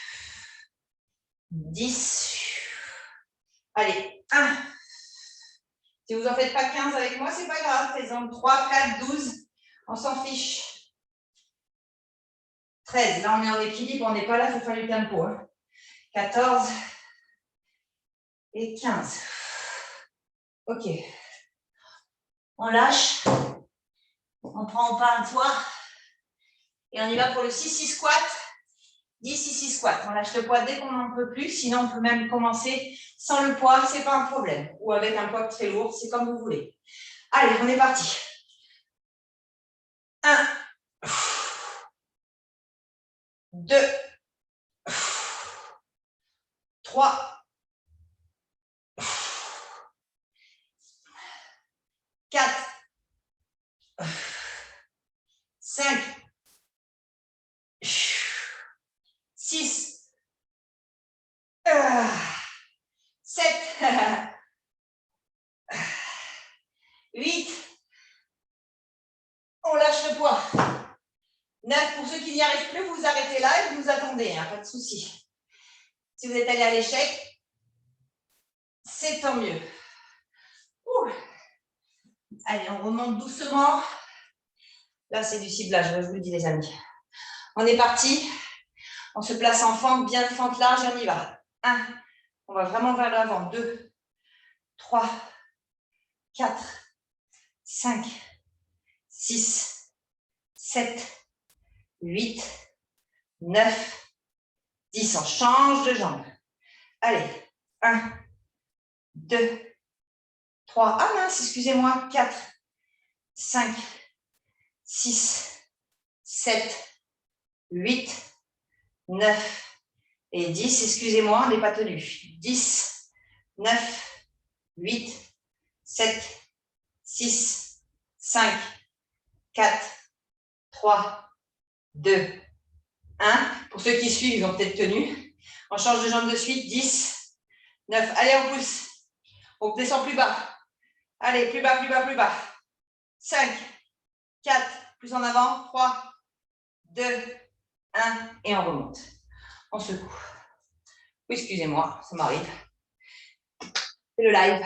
10. Allez, 1. Si vous n'en faites pas 15 avec moi, c'est pas grave. Faites-en 3, 4, 12. On s'en fiche. 13. Là, on est en équilibre. On n'est pas là, il faut faire du tempo. Hein. 14 et 15. OK. On lâche. On prend en part une fois. Et on y va pour le 6-6 squat. 10-6 squat. On lâche le poids dès qu'on n'en peut plus. Sinon, on peut même commencer sans le poids. Ce n'est pas un problème. Ou avec un poids très lourd. C'est comme vous voulez. Allez, on est parti. 1, 2, 3, 4, 5, 6, 7, 8, on lâche le poids. 9, pour ceux qui n'y arrivent plus, vous arrêtez là et vous attendez, hein, pas de souci. Si vous êtes allé à l'échec, c'est tant mieux. Ouh. Allez, on remonte doucement. Là, c'est du ciblage, je vous le dis, les amis. On est parti. On se place en fente, bien fente large, et on y va. 1, on va vraiment vers l'avant. 2, 3, 4, 5, 6, 7, 8, 9, 10. On change de jambe. Allez, 1, 2, 3, ah mince, excusez-moi, 4, 5, 6, 7, 8, 9 et 10. Excusez-moi, on n'est pas tenu. 10, 9, 8, 7, 6, 5, 4, 3, 2, 1. Pour ceux qui suivent, ils ont peut-être tenu. On change de jambe de suite. 10, 9. Allez, on pousse. On descend plus bas. Allez, plus bas, plus bas, plus bas. 5, 4, plus en avant. 3, 2, 1. Et on remonte. On secoue. Oui, excusez-moi, ça m'arrive. C'est le live.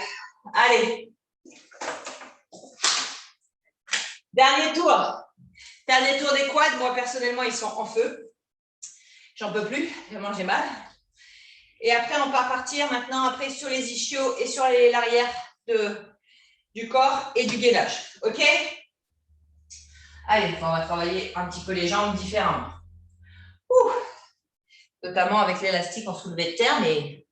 Allez. Dernier tour. Dernier tour des quads. Moi, personnellement, ils sont en feu. J'en peux plus. Vraiment, j'ai mal. Et après, on va partir maintenant après sur les ischios et sur l'arrière du corps et du gainage. OK? Allez, on va travailler un petit peu les jambes différemment. Ouh. Notamment avec l'élastique en soulevé de terre, mais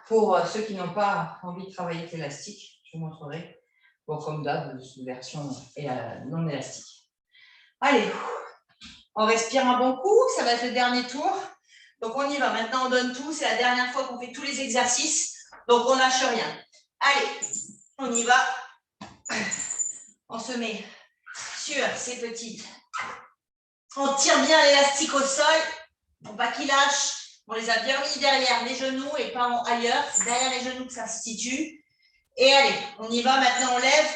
pour ceux qui n'ont pas envie de travailler avec l'élastique, je vous montrerai. Bon, comme d'hab, une version non élastique. Allez, on respire un bon coup, ça va être le dernier tour. Donc on y va, maintenant on donne tout, c'est la dernière fois qu'on fait tous les exercices, donc on lâche rien. Allez, on y va. On se met sur ces petites. On tire bien l'élastique au sol, pour pas qu'il lâche. On les a bien mis derrière les genoux et pas ailleurs, c'est derrière les genoux que ça se situe. Et allez, on y va, maintenant on lève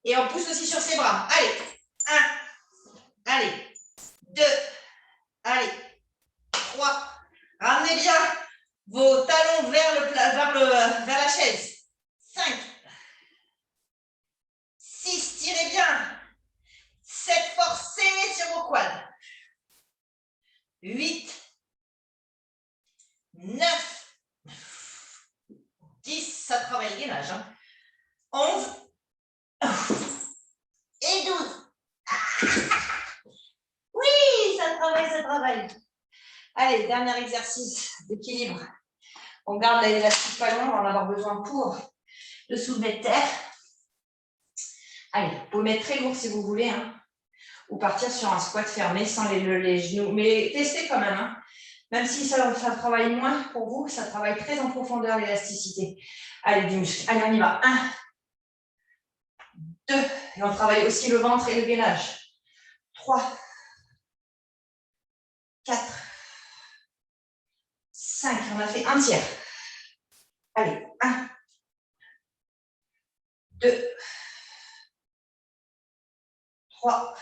et on pousse aussi sur ses bras. Allez, 1, allez, 2, allez, 3. Ramenez bien vos talons vers la chaise. 5, 6, tirez bien. 7, forcez sur vos quads. 8, 9, 10, ça travaille le gainage. 11 et 12. Oui, ça travaille, ça travaille. Allez, dernier exercice d'équilibre. On garde l'élastique pas long, on va en avoir besoin pour le soulevé de terre. Allez, vous pouvez mettre très lourd si vous voulez, hein, ou partir sur un squat fermé sans les genoux. Mais testez quand même. Hein. Même si ça travaille moins pour vous, ça travaille très en profondeur l'élasticité. Allez, du muscle. Allez, on y va. 1, 2, et on travaille aussi le ventre et le gainage. 3, 4, 5, on a fait un tiers. Allez, 1, 2, 3,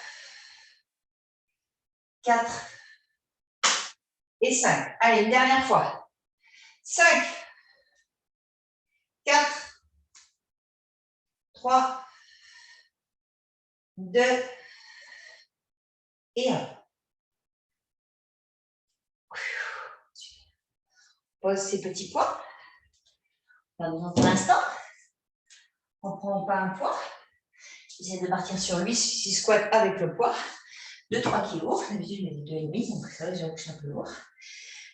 4 et 5. Allez, une dernière fois. 5, 4, 3, 2 et 1. Pose ces petits poids. Pas besoin pour l'instant. On ne prend pas un poids. J'essaie de partir sur 6 squats avec le poids. 2-3 kilos. D'habitude, je mets des 2,5, donc c'est vrai que j'avoue que je suis un peu lourd.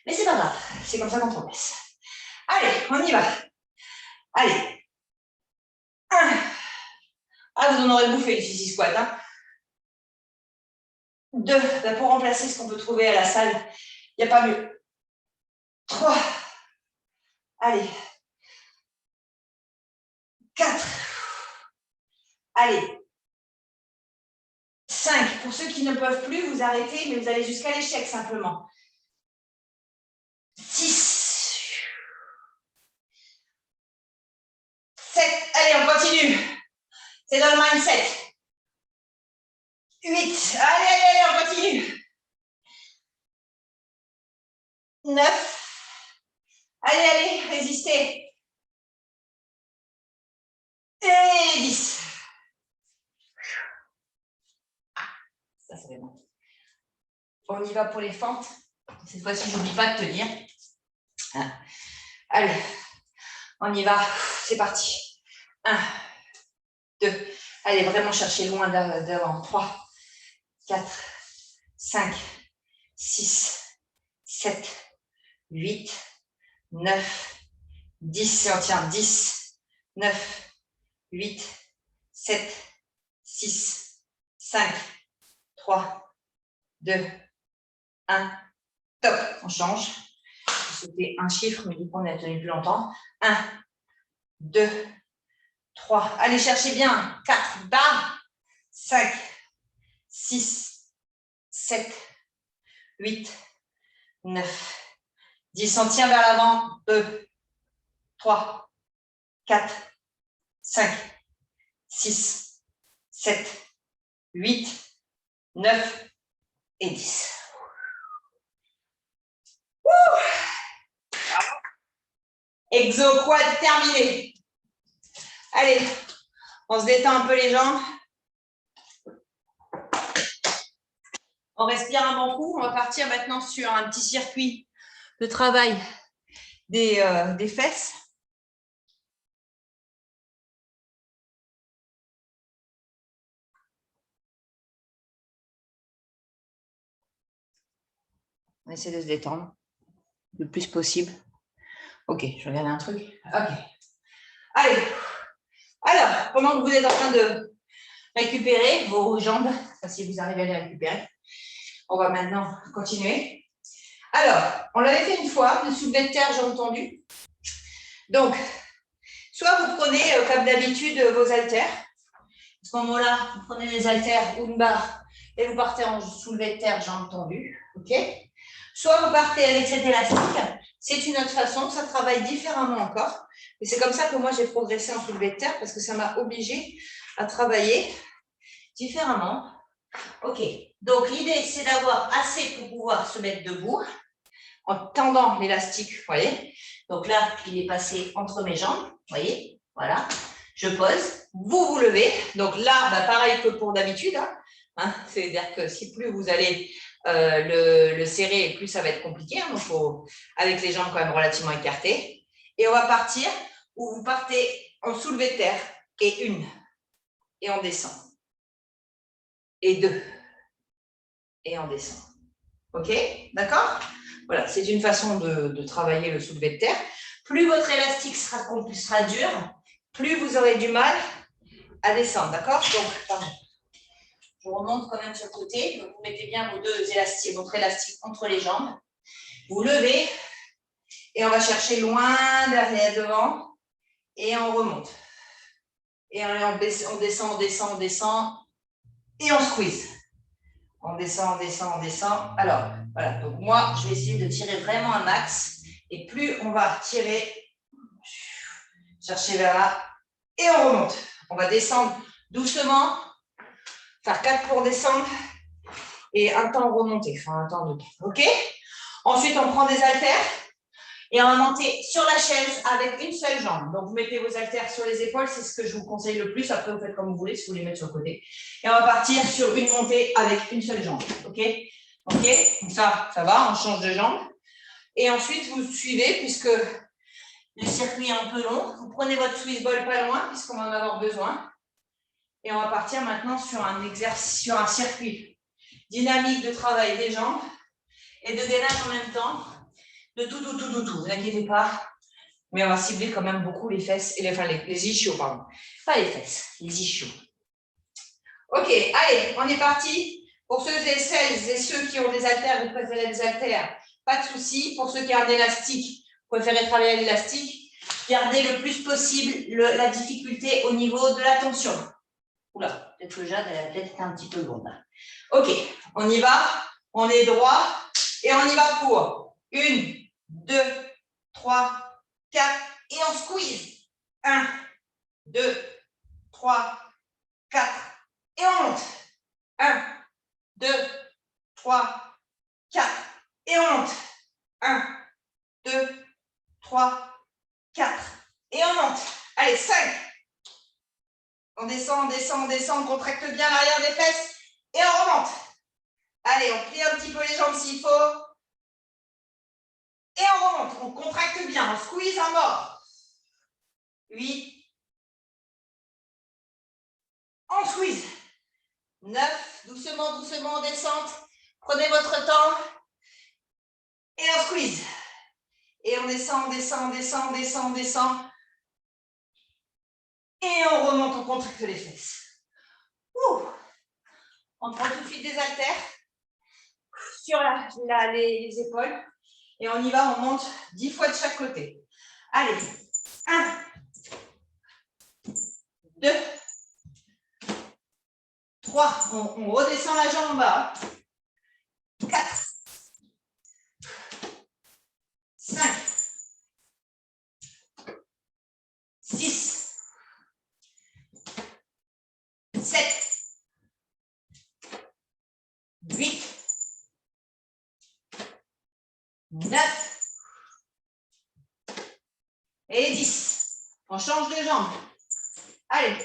Mais c'est pas grave. C'est comme ça qu'on progresse. Allez, on y va. Allez. 1. Ah, vous en aurez bouffé les 6 squats. Hein. 2. Ben, pour remplacer ce qu'on peut trouver à la salle, il n'y a pas mieux. 3. Allez. 4. Allez. 5. Pour ceux qui ne peuvent plus, vous arrêtez, mais vous allez jusqu'à l'échec simplement. 6. 7. Allez, on continue. C'est dans le mindset. 8. Allez, on continue. 9. Allez, résistez. Et 10. Ça fait bon. On y va pour les fentes. Cette fois-ci, je n'oublie pas de tenir. Allez, on y va. C'est parti. 1, 2. Allez, vraiment chercher loin devant. 3, 4, 5, 6, 7, 8, 9, 10. Et on tient. 10, 9, 8, 7, 6, 5, 3, 2, 1. Top. On change. C'était un chiffre, mais du coup, on a tenu plus longtemps. 1, 2, 3. Allez, cherchez bien. 4. Barre. 5, 6, 7, 8, 9, 10. On tient vers l'avant. 2, 3, 4, 5, 6, 7, 8, 9 et 10. Exo quad terminé. Allez, on se détend un peu les jambes. On respire un bon coup. On va partir maintenant sur un petit circuit de travail des fesses. On essaie de se détendre le plus possible. Ok, je regarde un truc. Ok. Allez. Alors, pendant que vous êtes en train de récupérer vos jambes, si vous arrivez à les récupérer, on va maintenant continuer. Alors, on l'avait fait une fois, le soulevé de terre, jambes tendues. Donc, soit vous prenez, comme d'habitude, vos haltères. À ce moment-là, vous prenez les haltères ou une barre et vous partez en soulevé de terre, jambes tendues. Ok. Soit vous partez avec cet élastique. C'est une autre façon, ça travaille différemment encore. Et c'est comme ça que moi, j'ai progressé en soulevé de terre parce que ça m'a obligée à travailler différemment. Ok, donc l'idée, c'est d'avoir assez pour pouvoir se mettre debout en tendant l'élastique, vous voyez. Donc là, il est passé entre mes jambes, vous voyez, voilà. Je pose, vous vous levez. Donc là, bah, pareil que pour d'habitude. C'est-à-dire que si plus vous allez le serrer, plus ça va être compliqué. Donc, faut, avec les jambes quand même relativement écartées. Et on va partir où vous partez en soulevé de terre. Et 1. Et on descend. Et 2. Et on descend. Ok, d'accord? Voilà, c'est une façon de travailler le soulevé de terre. Plus votre élastique sera dur, plus vous aurez du mal à descendre, d'accord? Donc, pardon. Je remonte quand même sur le côté. Donc, vous mettez bien vos deux élastiques, votre élastique entre les jambes. Vous levez et on va chercher loin derrière, devant et on remonte. Et on descend, on descend, on descend et on squeeze. On descend, on descend, on descend. Alors, voilà. Donc, moi, je vais essayer de tirer vraiment un max. Et plus on va tirer, chercher vers là et on remonte. On va descendre doucement. Faire 4 pour descendre et un temps remonter, enfin un temps de temps. Ok. Ensuite, on prend des haltères et on va monter sur la chaise avec une seule jambe. Donc, vous mettez vos haltères sur les épaules, c'est ce que je vous conseille le plus. Après, vous faites comme vous voulez, si vous voulez mettre sur le côté. Et on va partir sur une montée avec une seule jambe. Ok. Ok. Donc ça va, on change de jambe. Et ensuite, vous suivez puisque le circuit est un peu long. Vous prenez votre Swiss ball pas loin puisqu'on va en avoir besoin. Et on va partir maintenant sur un exercice, sur un circuit dynamique de travail des jambes et de gainage en même temps, de tout, ne vous inquiétez pas, mais on va cibler quand même beaucoup les fesses, et les ischios, pardon, pas les fesses, les ischios. Ok, allez, on est parti. Pour ceux et celles et ceux qui ont des haltères, vous préférez des haltères, pas de souci. Pour ceux qui ont un élastique, vous préférez travailler à l'élastique, gardez le plus possible la difficulté au niveau de la tension. Oula. Peut-être que Jade, elle a peut-être un petit peu lourde. Ok, on y va. On est droit. Et on y va pour 1, 2, 3, 4. Et on squeeze. 1, 2, 3, 4. Et on monte. 1, 2, 3, 4. Et on monte. 1, 2, 3, 4. Et on monte. Allez, 5. On descend, on descend, on descend. On contracte bien l'arrière des fesses. Et on remonte. Allez, on plie un petit peu les jambes s'il faut. Et on remonte. On contracte bien. On squeeze à mort. 8. On squeeze. 9. Doucement, doucement, en descente. Prenez votre temps. Et on squeeze. Et on descend, on descend, on descend, on descend, on descend. Et on remonte, on contracte les fesses. Ouh. On prend tout de suite des haltères sur les épaules. Et on y va, on monte 10 fois de chaque côté. Allez. 1, 2, 3. On redescend la jambe en bas. 4, 5, 6, 7, 8, 9 et 10. On change de jambe. Allez,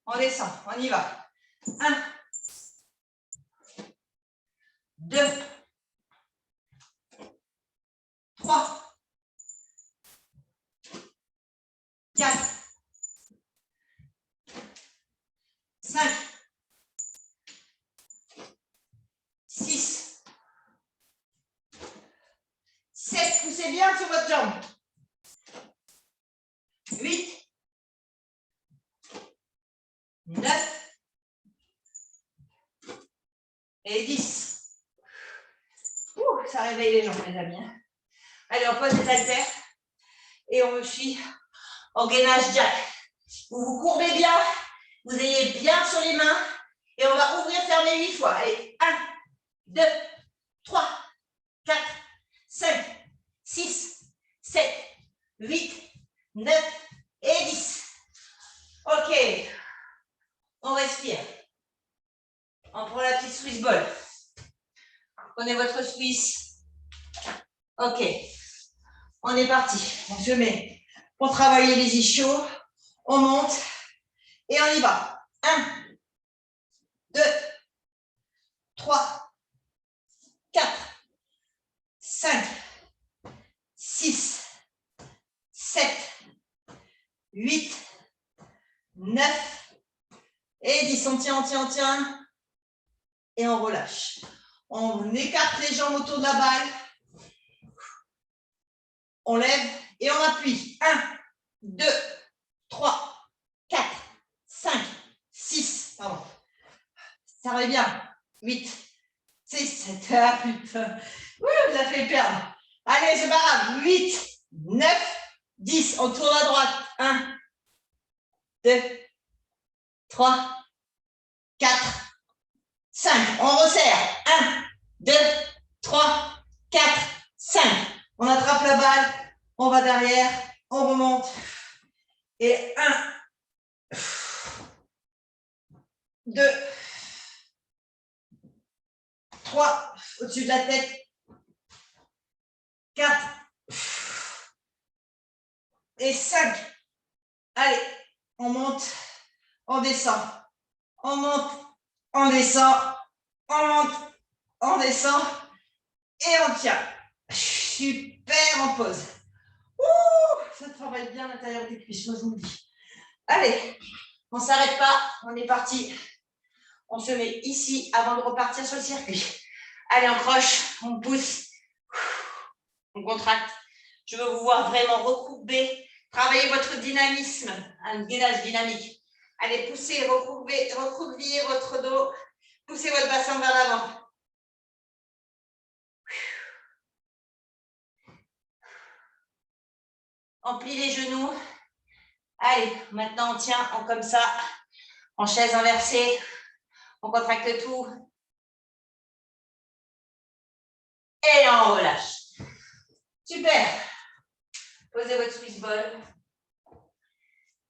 on descend, on y va. 1, 2, 3, 4, 5, 6, 7. Poussez bien sur votre jambe. 8, 9 et 10. Ouh, ça réveille les jambes, les amis. Allez, on pose les haltères et on me suit en gainage jack. Vous vous courbez bien, vous ayez bien sur les mains et on va ouvrir, fermer 8 fois. Allez, 1, 2, 3, 4, 5, 6, 7, 8, 9 et 10. Ok, on respire. On prend la petite Swiss ball. Prenez votre Swiss. Ok, on est parti. On se met pour travailler les ischios. On monte et on y va. 1, 2, 3, 4, 5, 6, 7, 8, 9 et 10. On tient, on tient, on tient. Et on relâche. On écarte les jambes autour de la balle. On lève et on appuie. 1, 2, 3, 4, 5, 6. Pardon. Ça va bien. 8, 6, 7, 8. Vous a fait perdre. Allez, c'est pas grave. 8, 9, 10. On tourne à droite. 1, 2, 3, 4, 5. On resserre. 1, 2, 3, 4, 5. On attrape la balle. On va derrière. On remonte. Et 1, 2, 3. Au-dessus de la tête. 4 et 5. Allez, on monte, on descend. On monte, on descend. On monte, on descend. Et on tient. Super, en pause. Ouh, ça travaille bien à l'intérieur des cuisses, je vous le dis. Allez, on ne s'arrête pas, on est parti. On se met ici avant de repartir sur le circuit. Allez, on croche, on pousse, on contracte. Je veux vous voir vraiment recourber. Travaillez votre dynamisme, un gainage dynamique. Allez, poussez, recroquevillez votre dos. Poussez votre bassin vers l'avant. On plie les genoux. Allez, maintenant on tient comme ça. En chaise inversée, on contracte tout. Et on relâche. Super. Posez votre Swiss ball.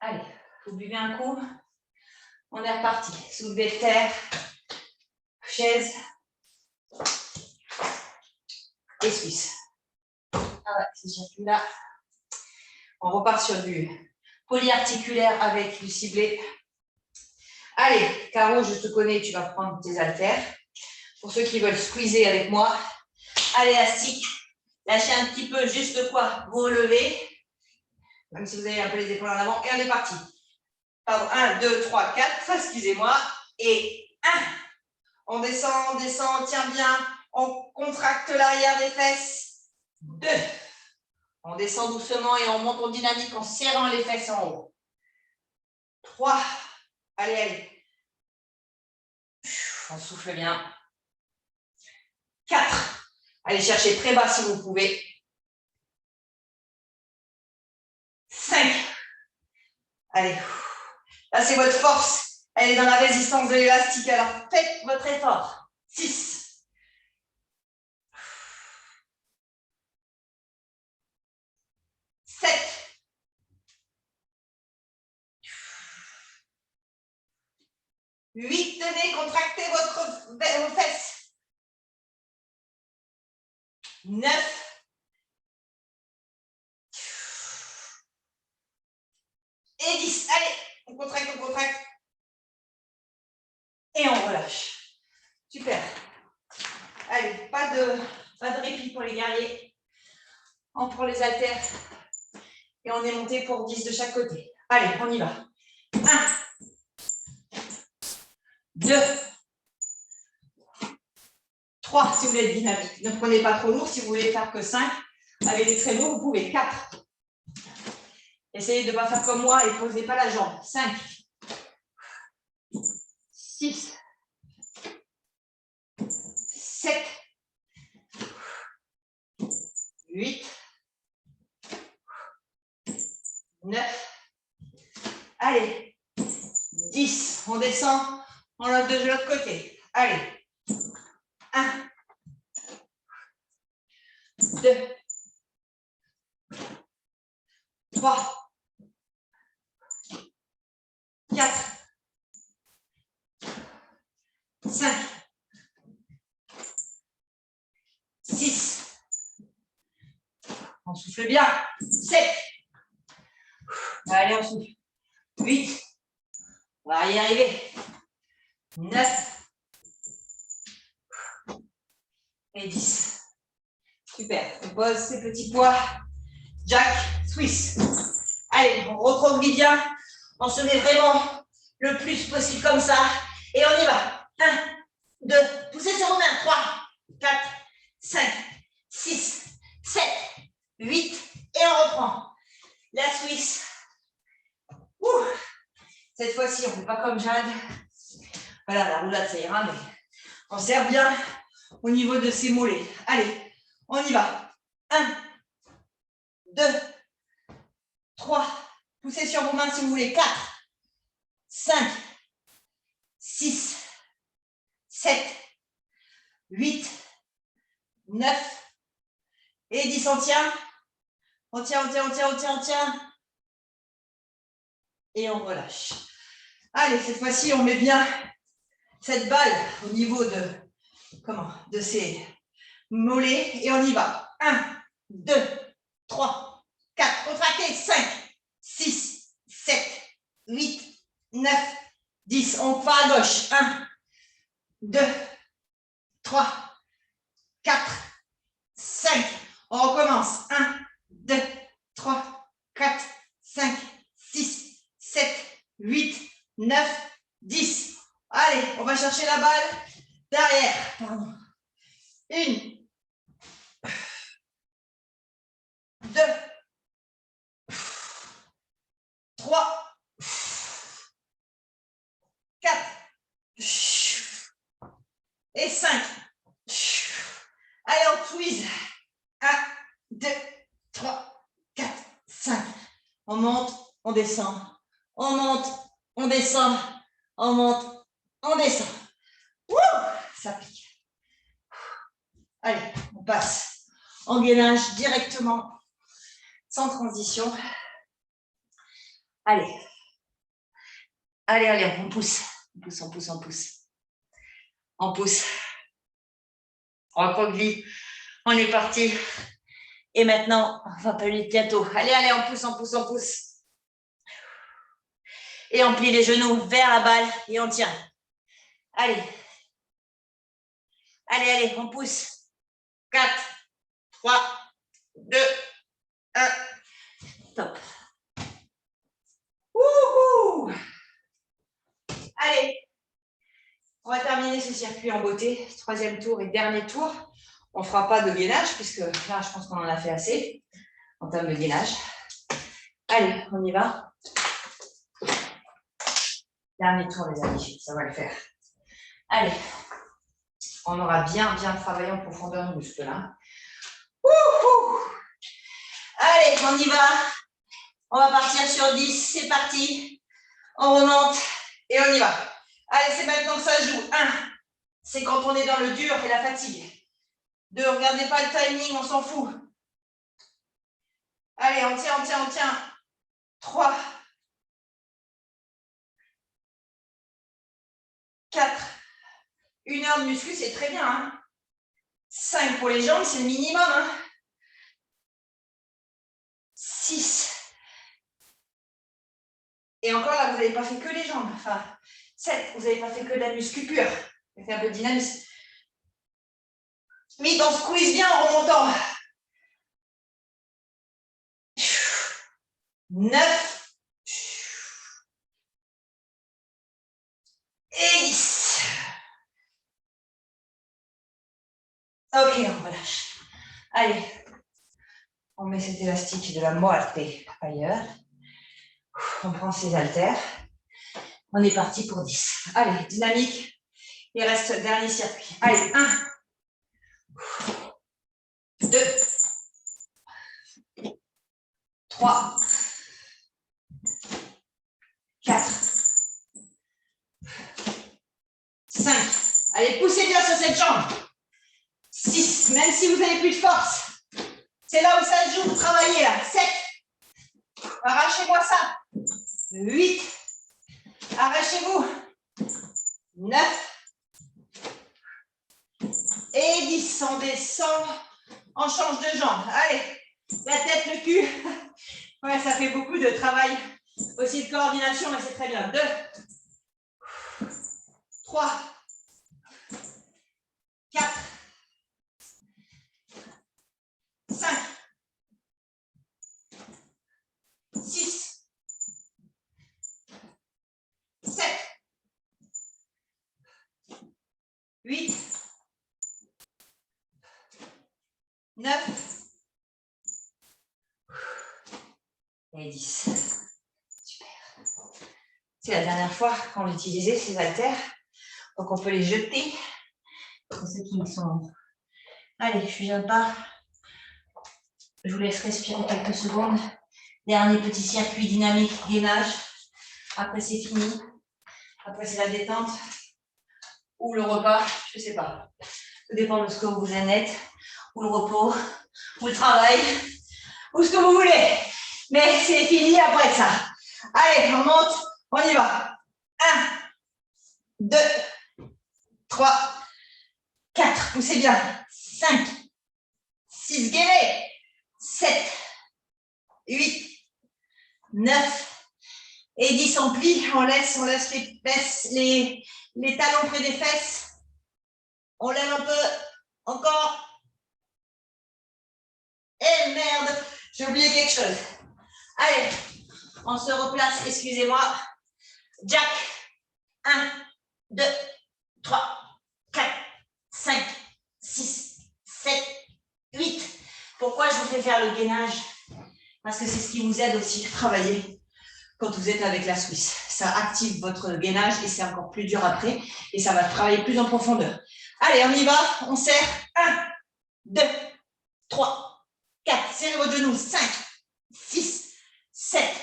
Allez, vous buvez un coup. On est reparti. Soulevé de terre. Chaise. Et Swiss. Ah ouais, c'est surtout là. On repart sur du polyarticulaire avec du ciblé. Allez, Caro, je te connais, tu vas prendre tes haltères. Pour ceux qui veulent squeezer avec moi, allez, élastique. Lâchez un petit peu, juste quoi, vous relevez. Même si vous avez un peu les épaules en avant. Et on est parti. Pardon, 1, 2, 3, 4. Excusez-moi. Et 1. On descend, on tient bien. On contracte l'arrière des fesses. 2. On descend doucement et on monte en dynamique en serrant les fesses en haut. 3. Allez, allez. On souffle bien. 4. Allez chercher très bas si vous pouvez. 5. Allez. Là, c'est votre force. Elle est dans la résistance de l'élastique. Alors, faites votre effort. 6. 7. 8. Tenez, contractez vos fesses. 9. Et 10. Allez, on contracte, on contracte. Et on relâche. Super. Allez, pas de répit pour les guerriers. On prend les haltères et on est monté pour 10 de chaque côté. Allez, on y va. 1, 2, 3, si vous voulez être dynamique. Ne prenez pas trop lourd. Si vous voulez faire que 5, avec des très lourds, vous pouvez. 4. Essayez de ne pas faire comme moi et ne posez pas la jambe. 5, 6, 7, 8, 9, allez, 10. On descend, on lève de l'autre côté. Allez, 1, 2, 3, 4, 5, 6. On souffle bien. 7. Allez, on souffle. 8. On va y arriver. 9. Et 10. Super. On pose ces petits poids. Jack, Swiss. Allez, on recroqueville bien. On se met vraiment le plus possible comme ça. Et on y va. 1, 2, poussez sur vos mains. 3, 4, 5, 6, 7, 8. Et on reprend. La Swiss. Ouh. Cette fois-ci, on ne fait pas comme Jade. Voilà, la roulade, ça ira, mais on serre bien au niveau de ses mollets. Allez, on y va. 1, 2, 3. Poussez sur vos mains si vous voulez. 4, 5, 6, 7, 8, 9 et 10. On tient. On tient, on tient, on tient, on tient, on tient. Et on relâche. Allez, cette fois-ci, on met bien cette balle au niveau de ses mollets. Et on y va. 1, 2, 3, 4. Contractez. 5, 6, 7, 8, 9, 10. On part à gauche. 1, 2, 3, 4, 5. On recommence. 1, 2, 3, 4, 5, 6, 7, 8, 9, 10. Allez, on va chercher la balle derrière. Pardon. 1, 2, 3, 4 et 5. Allez, on squeeze. 1, 2, 3, 4, 5. On monte, on descend. On monte, on descend. On monte, on descend. Wouh, ça pique. Allez, on passe en gainage directement, sans transition. Allez. Allez, allez, on pousse. On pousse, on pousse, on pousse. On pousse. On recroqueville. On est parti. Et maintenant, on va parler bientôt. Allez, allez, on pousse, on pousse, on pousse. Et on plie les genoux vers la balle et on tient. Allez. Allez, allez, on pousse. 4, 3, 2, 1. Top. Wouhou! Allez. On va terminer ce circuit en beauté. Troisième tour et dernier tour. On ne fera pas de gainage puisque là, je pense qu'on en a fait assez en termes de gainage. Allez, on y va. Dernier tour, les amis, ça va le faire. Allez, on aura bien travaillé en profondeur de muscle là. Wouhou! Allez, on y va. On va partir sur 10, c'est parti. On remonte et on y va. Allez, c'est maintenant que ça joue. 1, c'est quand on est dans le dur et la fatigue. 2, regardez pas le timing, on s'en fout. Allez, on tient, on tient, on tient. 3, 4. 1 heure de muscu, c'est très bien. Hein. 5 pour les jambes, c'est le minimum. Hein. 6. Et encore là, vous n'avez pas fait que les jambes. Enfin, 7, vous n'avez pas fait que de la muscu pure. Vous fait un peu de dynamisme. 8, on squeeze bien en remontant. 9. Et 10. Ok, on relâche. Allez, on met cet élastique de la muerte ailleurs. On prend ses haltères. On est parti pour 10. Allez, dynamique. Il reste le dernier circuit. Allez, 1, 2, 3, 4, 5. Allez, poussez bien sur cette jambe. 6, même si vous n'avez plus de force. C'est là où ça se joue, vous travaillez là. 7. Arrachez-moi ça. 8. Arrachez-vous. 9. Et 10. On descend. On change de jambe. Allez. La tête, le cul. Ouais, ça fait beaucoup de travail. Aussi de coordination, mais c'est très bien. 2. 3. 4. 5. 6. 7. 8. 9. Et 10. Super. C'est la dernière fois qu'on utilisait ces haltères. Donc on peut les jeter. Pour ceux qui sont... Allez, je ne viens pas. Je vous laisse respirer quelques secondes. Dernier petit circuit dynamique, gainage. Après, c'est fini. Après, c'est la détente. Ou le repas, je ne sais pas. Ça dépend de ce que vous en êtes. Ou le repos, ou le travail, ou ce que vous voulez. Mais c'est fini après ça. Allez, on monte, on y va. 1, 2, 3, 4. Poussez bien. 5, 6, gainez. 7, 8, 9 et 10. On plie, on laisse les talons près des fesses. On lève un peu. Encore. Et merde, j'ai oublié quelque chose. Allez, on se replace, excusez-moi. Jack. 1, 2, 3, 4, 5, 6, 7, 8. Pourquoi je vous fais faire le gainage? Parce que c'est ce qui vous aide aussi à travailler quand vous êtes avec la Swiss. Ça active votre gainage et c'est encore plus dur après. Et ça va travailler plus en profondeur. Allez, on y va. On serre. 1, 2, 3, 4. Serrez vos genoux. 5, 6, 7,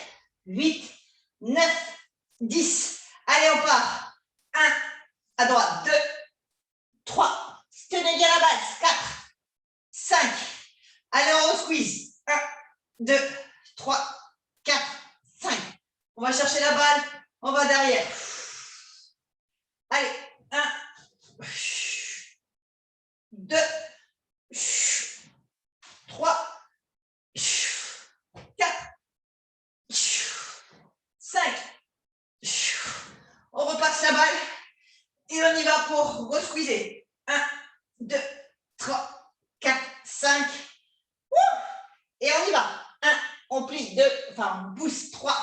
8, 9, 10. Allez, on part. 1, à droite, 2, 3. Tenez bien la base. 4, 5. Allez, on squeeze. 1, 2, 3, 4, 5. On va chercher la balle. On va derrière. Allez, 1, 2, 3, 4, 5. On repasse la balle et on y va pour re-squeezer. 1, 2, 3, 4, 5. Et on y va. 1, on plie. 2, enfin on pousse. 3,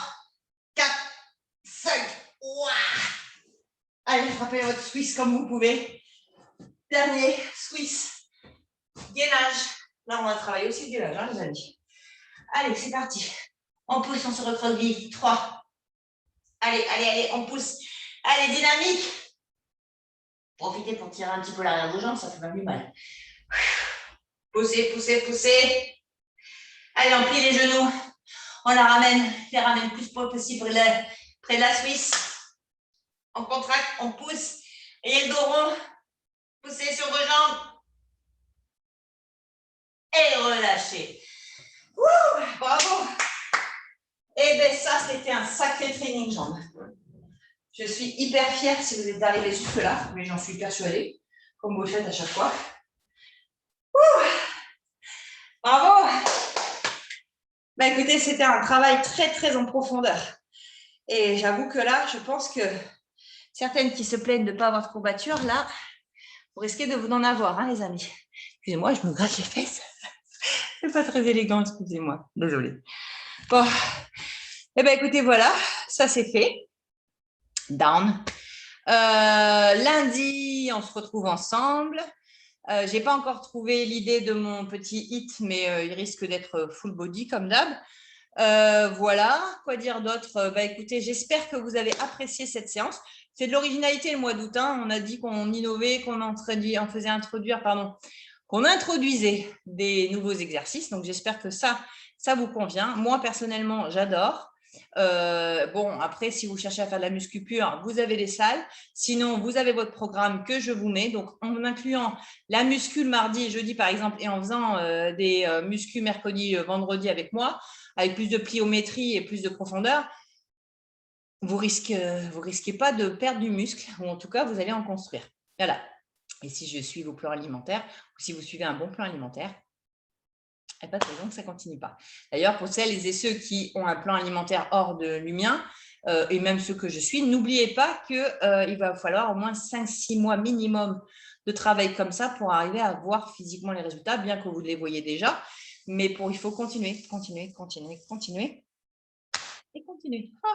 4, 5. Allez, frappez votre squeeze comme vous pouvez. Dernier squeeze. Gainage. Là, on va travailler aussi le gainage, hein, les amis. Allez, c'est parti. On pousse, on se recroqueville. 3. Allez, on pousse. Allez, dynamique. Profitez pour tirer un petit peu l'arrière de jambes, ça fait pas plus mal. Poussez. Allez, on plie les genoux. On les ramène le plus possible près de la Suisse. On contracte, on pousse. Ayez le dos rond. Poussez sur vos jambes. Et relâchez. Bravo. Et bien ça, c'était un sacré training jambes. Je suis hyper fière si vous êtes arrivés jusque-là, mais j'en suis persuadée, comme vous le faites à chaque fois. Bravo. Bah écoutez, c'était un travail très en profondeur. Et j'avoue que là, je pense que certaines qui se plaignent de ne pas avoir de courbature, là, vous risquez de vous en avoir, hein, les amis. Excusez-moi, je me gratte les fesses. C'est pas très élégant, excusez-moi. Désolée. Bon. Eh bien, écoutez, voilà, ça c'est fait. Down. Lundi, on se retrouve ensemble. Je n'ai pas encore trouvé l'idée de mon petit hit, mais il risque d'être full body comme d'hab. Voilà, quoi dire d'autre? Écoutez, j'espère que vous avez apprécié cette séance. C'est de l'originalité le mois d'août. Hein. On a dit qu'on innovait, qu'on introduisait des nouveaux exercices. Donc, j'espère que ça vous convient. Moi, personnellement, j'adore. Bon, après, si vous cherchez à faire de la muscu pure, vous avez les salles. Sinon, vous avez votre programme que je vous mets. Donc, en incluant la muscu le mardi et jeudi, par exemple, et en faisant des muscu mercredi, vendredi avec moi, avec plus de pliométrie et plus de profondeur, vous risquez pas de perdre du muscle, ou en tout cas, vous allez en construire. Voilà. Et si je suis vos plans alimentaires, ou si vous suivez un bon plan alimentaire, il n'y a pas de raison que ça ne continue pas. D'ailleurs, pour celles et ceux qui ont un plan alimentaire hors de l'Umien, et même ceux que je suis, n'oubliez pas qu'il va falloir au moins 5-6 mois minimum de travail comme ça pour arriver à voir physiquement les résultats, bien que vous les voyez déjà. Mais il faut continuer. Et continuer. Oh.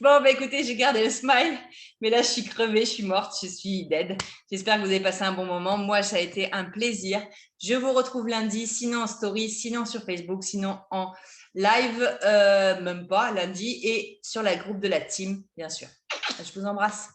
Bon, écoutez, j'ai gardé le smile, mais là, je suis crevée, je suis morte, je suis dead. J'espère que vous avez passé un bon moment. Moi, ça a été un plaisir. Je vous retrouve lundi, sinon en story, sinon sur Facebook, sinon en live, même pas lundi, et sur la groupe de la team, bien sûr. Je vous embrasse.